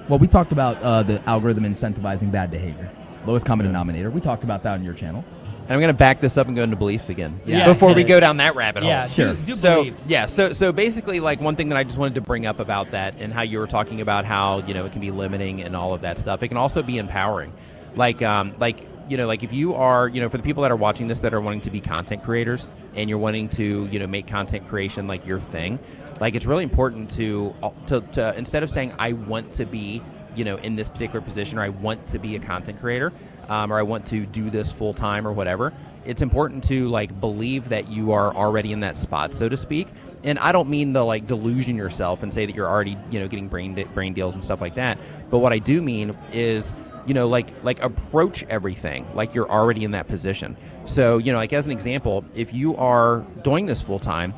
Well, we talked about the algorithm incentivizing bad behavior. Lowest common denominator. We talked about that on your channel. And I'm going to back this up and go into beliefs again. Yeah. Before we go down that rabbit hole. Yeah, sure. Do beliefs. beliefs. So basically, like one thing that I just wanted to bring up about that and how you were talking about how, it can be limiting and all of that stuff. It can also be empowering. Like if you are, for the people that are watching this that are wanting to be content creators and you're wanting to, make content creation like your thing, like it's really important to instead of saying I want to be, in this particular position or I want to be a content creator or I want to do this full time or whatever, it's important to like believe that you are already in that spot, so to speak. And I don't mean to like delusion yourself and say that you're already, getting brain deals and stuff like that. But what I do mean is, like approach everything like you're already in that position. So, like as an example, if you are doing this full time,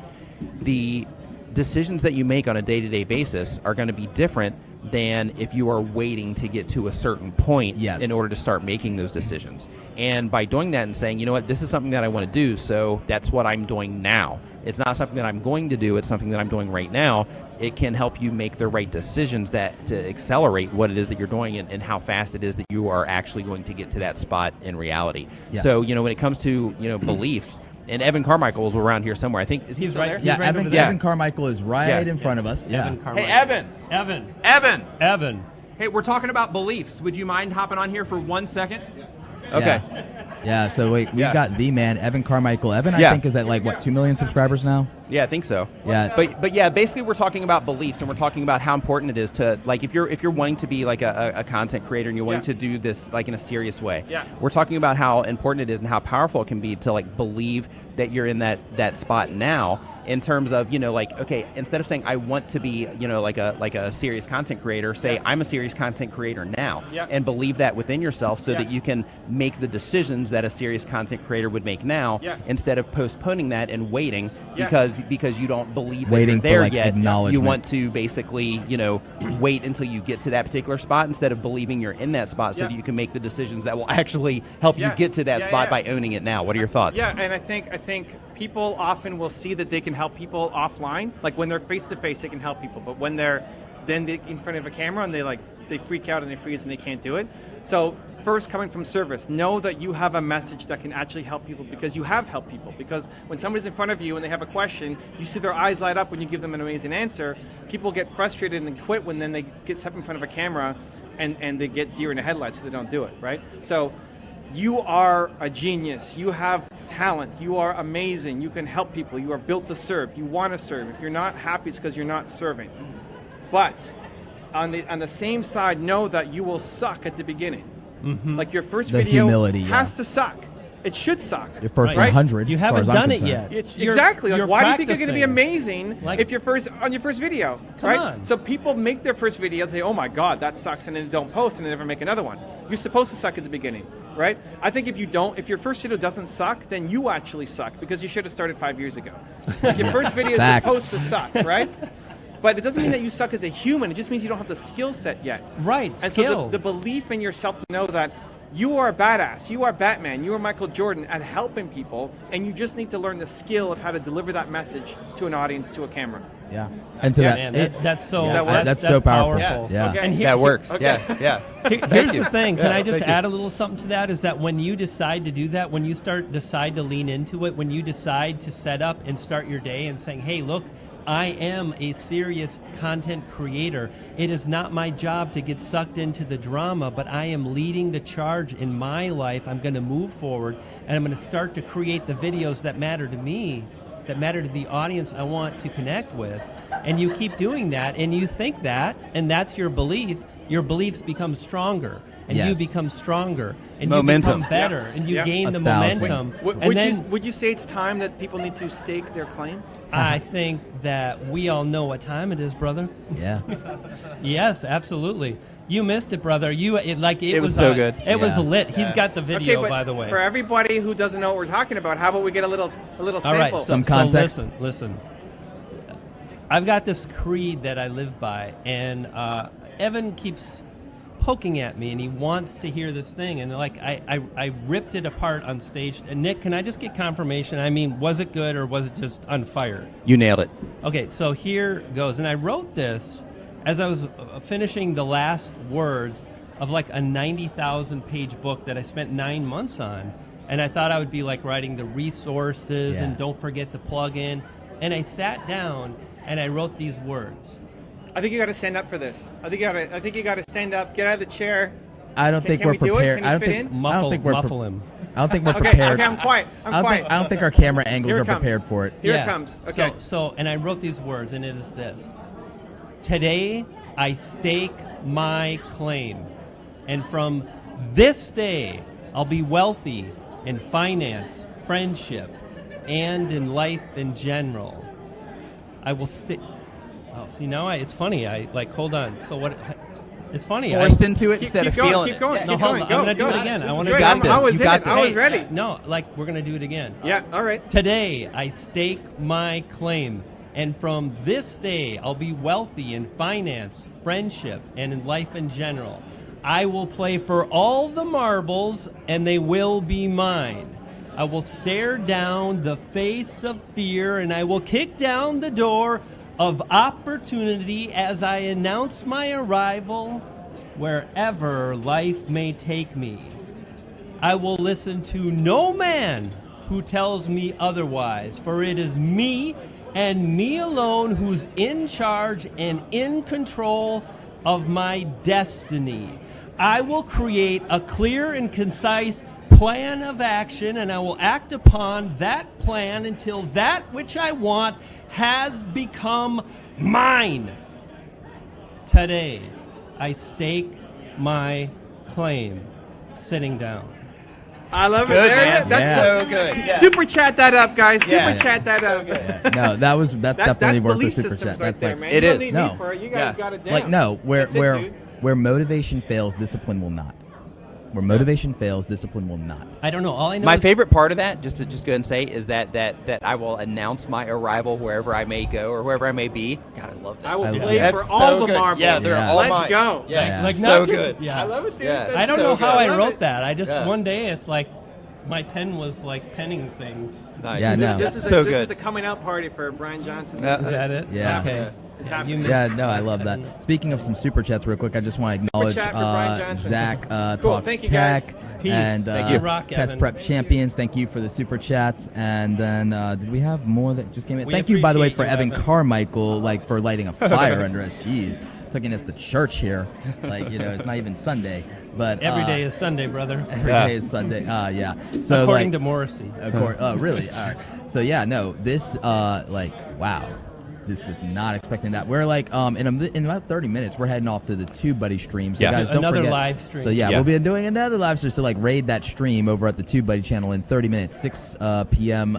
the decisions that you make on a day-to-day basis are going to be different than if you are waiting to get to a certain point in order to start making those decisions. And by doing that and saying, this is something that I want to do, so that's what I'm doing now. It's not something that I'm going to do, it's something that I'm doing right now. It can help you make the right decisions to accelerate what it is that you're doing and how fast it is that you are actually going to get to that spot in reality. Yes. So, when it comes to, beliefs, and Evan Carmichael is around here somewhere. I think, is he He's still right there? He's right over there. Evan Carmichael is right in front of us. Evan Carmichael. Hey, Evan. Hey, we're talking about beliefs. Would you mind hopping on here for 1 second? Okay. Yeah, so we've got the man, Evan Carmichael. Evan, I think, is at 2 million subscribers now? Yeah, I think so. Yeah. But yeah, basically we're talking about beliefs and we're talking about how important it is to, like, if you're wanting to be like a content creator and you're wanting to do this like in a serious way. Yeah. We're talking about how important it is and how powerful it can be to like believe that you're in that spot now, in terms of, okay, instead of saying I want to be, like a serious content creator, say I'm a serious content creator now, and believe that within yourself so that you can make the decisions that a serious content creator would make now, instead of postponing that and waiting because you don't believe that you're there yet. You want to basically, wait until you get to that particular spot instead of believing you're in that spot so that you can make the decisions that will actually help you get to that spot by owning it now. What are your thoughts? Yeah, and I think people often will see that they can help people offline. Like when they're face to face, they can help people, but when they're in front of a camera and they freak out and they freeze and they can't do it. So first, coming from service, know that you have a message that can actually help people, because you have helped people. Because when somebody's in front of you and they have a question, you see their eyes light up when you give them an amazing answer. People get frustrated and quit when then they get stuck in front of a camera and they get deer in the headlights, so they don't do it, right? So you are a genius. You have talent. You are amazing. You can help people. You are built to serve. You want to serve. If you're not happy, it's because you're not serving. But on the same side, know that you will suck at the beginning. Mm-hmm. Like your first video has to suck. It should suck. Your first 100. You haven't done it yet. Exactly. Like, why do you think you're going to be amazing if you're on your first video? Come on. So people make their first video and say, "Oh my God, that sucks," and then they don't post and they never make another one. You're supposed to suck at the beginning, right? I think if your first video doesn't suck, then you actually suck, because you should have started 5 years ago. Like your first video is supposed to suck, right? But it doesn't mean that you suck as a human. It just means you don't have the skill set yet. Right. And so the belief in yourself to know that you are a badass, you are Batman, you are Michael Jordan at helping people, and you just need to learn the skill of how to deliver that message to an audience, to a camera. Yeah. And so that's so that's so powerful. Yeah. Okay. And that works. Okay. Yeah. Here's the thing. Can I just add a little something to that? Is that when you decide to do that, when you decide to lean into it, when you decide to set up and start your day and saying, hey, look, I am a serious content creator. It is not my job to get sucked into the drama, but I am leading the charge in my life. I'm going to move forward, and I'm going to start to create the videos that matter to me, that matter to the audience I want to connect with. And you keep doing that, and you think that, and that's your belief. Your beliefs become stronger, and Yes. you become stronger, and Momentum. you become better, and you gain A the thousand. momentum. Would you say it's time that people need to stake their claim? I think that we all know what time it is, brother. Yeah. Yes, absolutely. You missed it, brother. It was so good. It was Yeah. lit. He's got the video, but by the way. for everybody who doesn't know what we're talking about, how about we get a little All sample? right, Some context. So listen. I've got this creed that I live by, and Evan keeps poking at me, and he wants to hear this thing, and I ripped it apart on stage. And Nick, can I just get confirmation? I mean, was it good or was it just on fire? You nailed it. Okay, so here goes. And I wrote this as I was finishing the last words of like a 90,000 page book that I spent 9 months on. And I thought I would be like writing the resources Yeah. and don't forget the plug-in. And I sat down and I wrote these words. I think you got to stand up for this. I think you got to stand up, get out of the chair. I don't think Can we're we do it? prepared. Can you I don't fit think. in? I don't think we're. Muffle him. I don't think we're Okay, prepared. okay, I'm quiet. I'm quiet. I don't think our camera angles Here it are comes. prepared for it. Here it comes. Okay. And I wrote these words, and it is this. Today, I stake my claim. And from this day, I'll be wealthy in finance, friendship, and in life in general. I will stick. Oh, see, now it's funny. Hold on. So what? It's funny. Forced into it instead keep of going, feeling keep it. going. No, keep hold going. on. Go, I'm going to do go. it again. This I is want great. to got this. I was You in got it. I was this. ready. No, we're going to do it again. Yeah, all right. Today, I stake my claim, and from this day, I'll be wealthy in finance, friendship, and in life in general. I will play for all the marbles, and they will be mine. I will stare down the face of fear, and I will kick down the door of opportunity as I announce my arrival wherever life may take me. I will listen to no man who tells me otherwise, for it is me and me alone who's in charge and in control of my destiny. I will create a clear and concise plan of action, and I will act upon that plan until that which I want has become mine. Today, I stake my claim. Sitting down. I love it. Good, There man. it is. That's Yeah. good. So good. Yeah. Super chat that up, guys. Super Yeah. chat that up. No, that's definitely That's worth the belief super systems chat. right That's there, like man. It you is. don't need No. me for it. You guys Yeah. got it down. like no, That's it, dude. where motivation fails, discipline will not. Where motivation fails, discipline will not. I don't know. All I know My is favorite part of that, just to go ahead and say, is that I will announce my arrival wherever I may go or wherever I may be. God, I love that. I will I love play that. for That's all so the good. marbles. Yeah, they're Yeah. all Let's mine. Yeah. go. Yeah, like so not just, good. Yeah. I love it, dude. Yeah. That's I don't so know how good. I love wrote it. that. I just Yeah. one day it's like my pen was like penning things. Nice. Yeah, no. This is So this is good. the coming out party for Brian Johnson. Yeah. Is that it? Yeah. Okay. It's happening. You missed Yeah, it. no, I love that. Speaking of some super chats, real quick, I just want to acknowledge chat for Brian Johnson. Zach Cool. Talks Thank you, guys. Tech Peace. and Thank you. Rock, Test Evan. Prep Thank Champions. Thank you for the super chats. And then did we have more that just came in? We Thank you, by the way, for appreciate you, Evan Evan. Carmichael, like for lighting a fire under us. Jeez, taking us to church here. Like it's not even Sunday, but Every day is Sunday, brother. every day is Sunday. Yeah. So According like, to Morrissey. oh, really? All right. So yeah, no, this wow. Just was not expecting that. We're like in about 30 minutes we're heading off to the TubeBuddy stream. So Yeah. guys, don't Another forget. live stream. So yeah, Yeah. we'll be doing another live stream. So like raid that stream over at the TubeBuddy channel in 30 minutes, 6 p.m.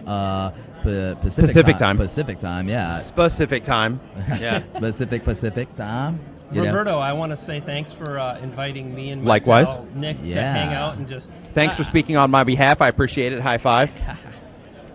Pacific time. Pacific time. Yeah. Specific time. Yeah. Pacific time. You know? Roberto, I want to say thanks for inviting me and my Likewise. pal Nick to Yeah. hang out and just. Thanks for speaking on my behalf. I appreciate it. High five.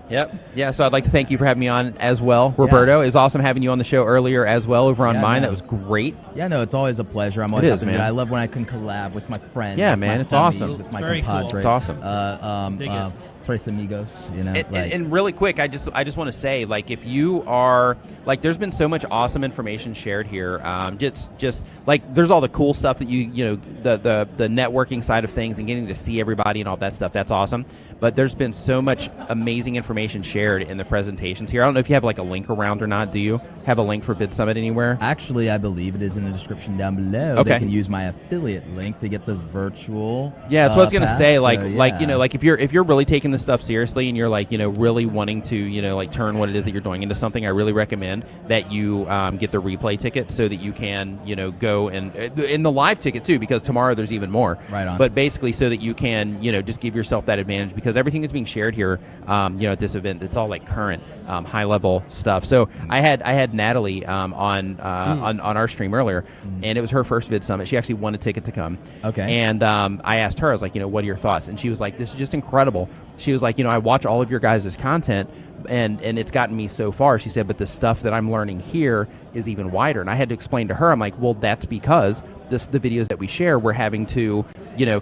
Yep. Yeah, so I'd like to thank you for having me on as well. Roberto, it was awesome having you on the show earlier as well over on Yeah, mine. no. That was great. Yeah, no, it's always a pleasure. I'm always is, happy to do man. it. I love when I can collab with my friends. Yeah, with man, my it's homies, awesome. With my Very cool. compadres. It's awesome. Dig it. Tres Amigos, you know. And really quick, I just want to say, like, if you are like, there's been so much awesome information shared here. Just like, there's all the cool stuff that you know, the networking side of things and getting to see everybody and all that stuff. That's awesome. But there's been so much amazing information information shared in the presentations here. I don't know if you have like a link around or not. Do you have a link for Vidsummit anywhere? Actually, I believe it is in the description down below. Okay. They can use my affiliate link to get the virtual. Yeah, that's what I was gonna pass, say. so, Like, yeah. like if you're really taking this stuff seriously and you're like, really wanting to, like turn what it is that you're doing into something, I really recommend that you get the replay ticket so that you can, go and in the live ticket too, because tomorrow there's even more. Right on. But basically, so that you can, just give yourself that advantage, because everything that's being shared here, at this event, it's all like current, high level stuff. So I had Natalie on our stream earlier, and it was her first Vidsummit. She actually won a ticket to come. Okay. And I asked her, I was like, what are your thoughts? And she was like, this is just incredible. She was like, I watch all of your guys' content, and it's gotten me so far. She said, but the stuff that I'm learning here is even wider. And I had to explain to her, I'm like, well, that's because the videos that we share, we're having to,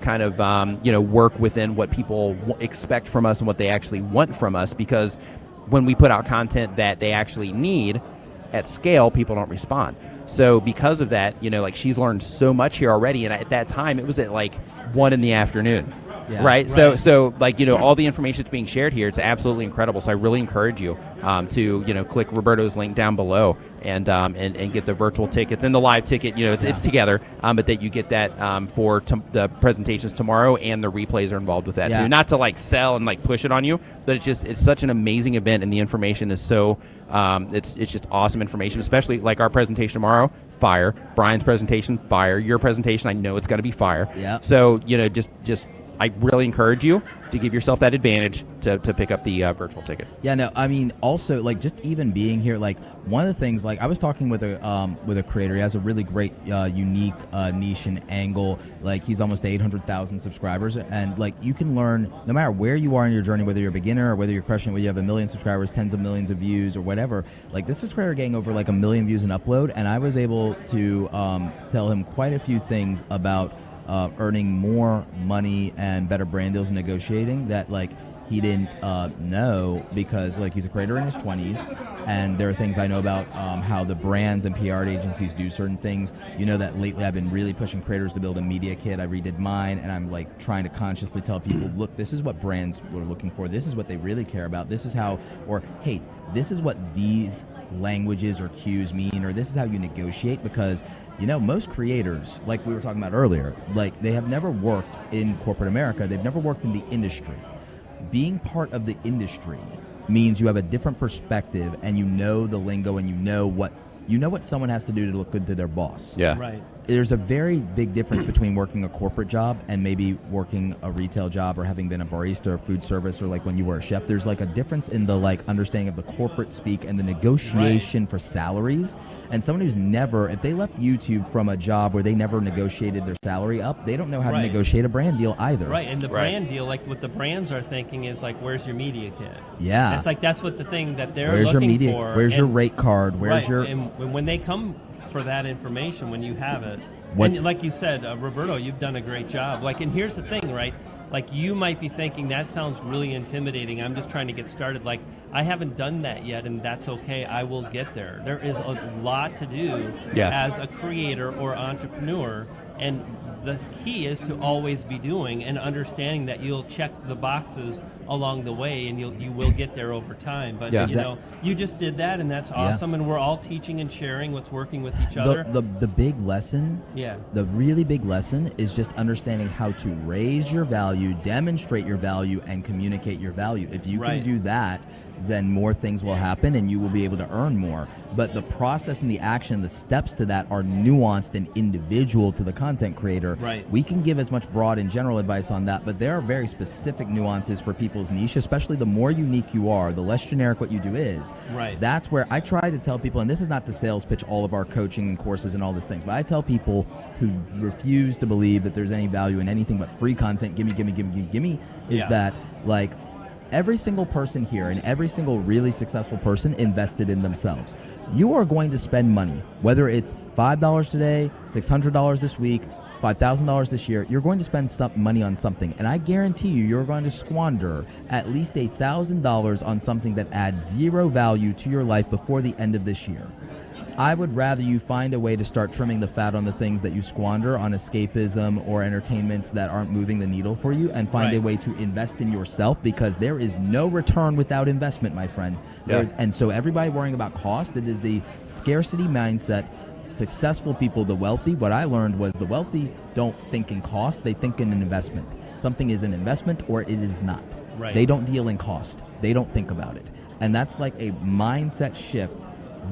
kind of, work within what people expect from us and what they actually want from us, because when we put out content that they actually need at scale, people don't respond. So because of that, like she's learned so much here already. And at that time, it was at like 1 p.m. Yeah. Right. So like, all the information that's being shared here, it's absolutely incredible. So I really encourage you to, click Roberto's link down below and get the virtual tickets and the live ticket. It's together, but that you get that for the presentations tomorrow, and the replays are involved with that too. Not to like sell and like push it on you, but it's such an amazing event, and the information is so it's just awesome information, especially like our presentation tomorrow. Fire. Brian's presentation, fire. Your presentation, I know it's going to be fire. Yeah. So just I really encourage you to give yourself that advantage to pick up the virtual ticket. Yeah, no, I mean, also, like, just even being here, like, one of the things, like, I was talking with a creator. He has a really great, unique niche and angle. Like, he's almost 800,000 subscribers, and, like, you can learn, no matter where you are in your journey, whether you're a beginner or whether you're crushing it, whether you have 1 million subscribers, tens of millions of views, or whatever. Like, this subscriber getting over, like, 1 million views and upload, and I was able to tell him quite a few things about earning more money and better brand deals and negotiating that, like, he didn't know, because, like, he's a creator in his 20s, and there are things I know about how the brands and PR agencies do certain things. That lately I've been really pushing creators to build a media kit. I redid mine, and I'm, like, trying to consciously tell people, look, this is what brands are looking for. This is what they really care about. This is how, or, hey, this is what these languages or cues mean, or this is how you negotiate, because most creators, like we were talking about earlier, like, they have never worked in corporate America. They've never worked in the industry. Being part of the industry means you have a different perspective, and the lingo, and you know what someone has to do to look good to their boss. Yeah. Right. There's a very big difference between working a corporate job and maybe working a retail job, or having been a barista or food service, or like when you were a chef. There's like a difference in the like understanding of the corporate speak and the negotiation for salaries. And someone who's never, if they left YouTube from a job where they never negotiated their salary up, they don't know how to negotiate a brand deal either. Right, and the brand deal, like what the brands are thinking is like, where's your media kit? Yeah. It's like, that's what the thing that they're Where's your looking media? for. Where's your rate card? Where's your? And when they come for that information, when you have it, What's- and like you said, Roberto, you've done a great job. Like, and here's the thing, right? Like, you might be thinking, that sounds really intimidating. I'm just trying to get started. Like, I haven't done that yet, and that's okay. I will get there. There is a lot to do as a creator or entrepreneur, and the key is to always be doing and understanding that you'll check the boxes along the way, and you will get there over time. But you just did that, and that's awesome. And we're all teaching and sharing what's working with each other. The big lesson, the really big lesson is just understanding how to raise your value, demonstrate your value, and communicate your value. If you can do that, then more things will happen, and you will be able to earn more. But the process and the action, the steps to that are nuanced and individual to the content creator. Right. We can give as much broad and general advice on that, but there are very specific nuances for people's niche, especially the more unique you are, the less generic what you do is. Right. That's where I try to tell people, and this is not to sales pitch all of our coaching and courses and all these things, but I tell people who refuse to believe that there's any value in anything but free content, gimme, is that, like, every single person here and every single really successful person invested in themselves. You are going to spend money, whether it's $5 today, $600 this week, $5,000 this year. You're going to spend some money on something, and I guarantee you're going to squander at least $1,000 on something that adds zero value to your life before the end of this year. I would rather you find a way to start trimming the fat on the things that you squander on escapism or entertainments that aren't moving the needle for you, and find a way to invest in yourself, because there is no return without investment, my friend. And so everybody worrying about cost, it is the scarcity mindset. Successful people, the wealthy, what I learned was the wealthy don't think in cost, they think in an investment. Something is an investment or it is not. They don't deal in cost. They don't think about it. And that's like a mindset shift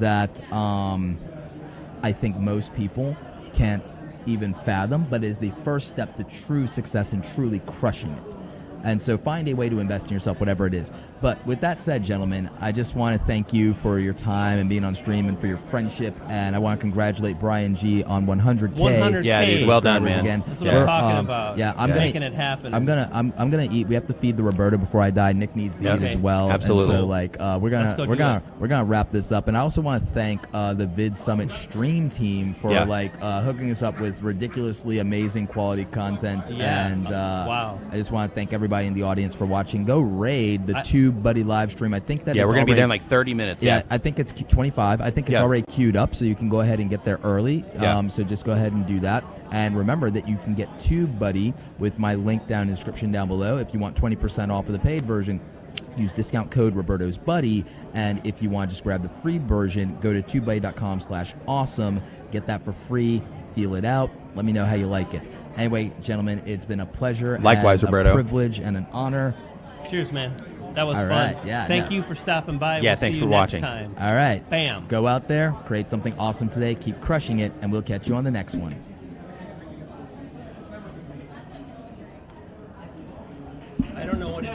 that I think most people can't even fathom, but is the first step to true success and truly crushing it. And so find a way to invest in yourself, whatever it is. But with that said, gentlemen, I just want to thank you for your time and being on stream and for your friendship. And I want to congratulate Brian G on 100K. 100K. Yeah, it is well done, man. Again. That's what I'm talking about. Yeah, making it happen. I'm gonna eat. We have to feed the Roberto before I die. Nick needs to eat as well. Absolutely. And so like we're gonna wrap this up. And I also want to thank the Vidsummit stream team for hooking us up with ridiculously amazing quality content. And wow. I just want to thank everybody in the audience for watching. Go raid the TubeBuddy live stream. I think that we're going to be there in like 30 minutes. Yeah, I think it's 25. I think it's already queued up, so you can go ahead and get there early. So just go ahead and do that. And remember that you can get TubeBuddy with my link down in the description down below. If you want 20% off of the paid version, use discount code Roberto's Buddy. And if you want to just grab the free version, go to tubebuddy.com/awesome. Get that for free. Feel it out. Let me know how you like it. Anyway, gentlemen, it's been a pleasure. Likewise, and Roberto. A privilege and an honor. Cheers, man. That was All fun. right, yeah, Thank you for stopping by. Yeah, we'll thanks see for you watching. Next time. All right. Bam. Go out there, create something awesome today, keep crushing it, and we'll catch you on the next one.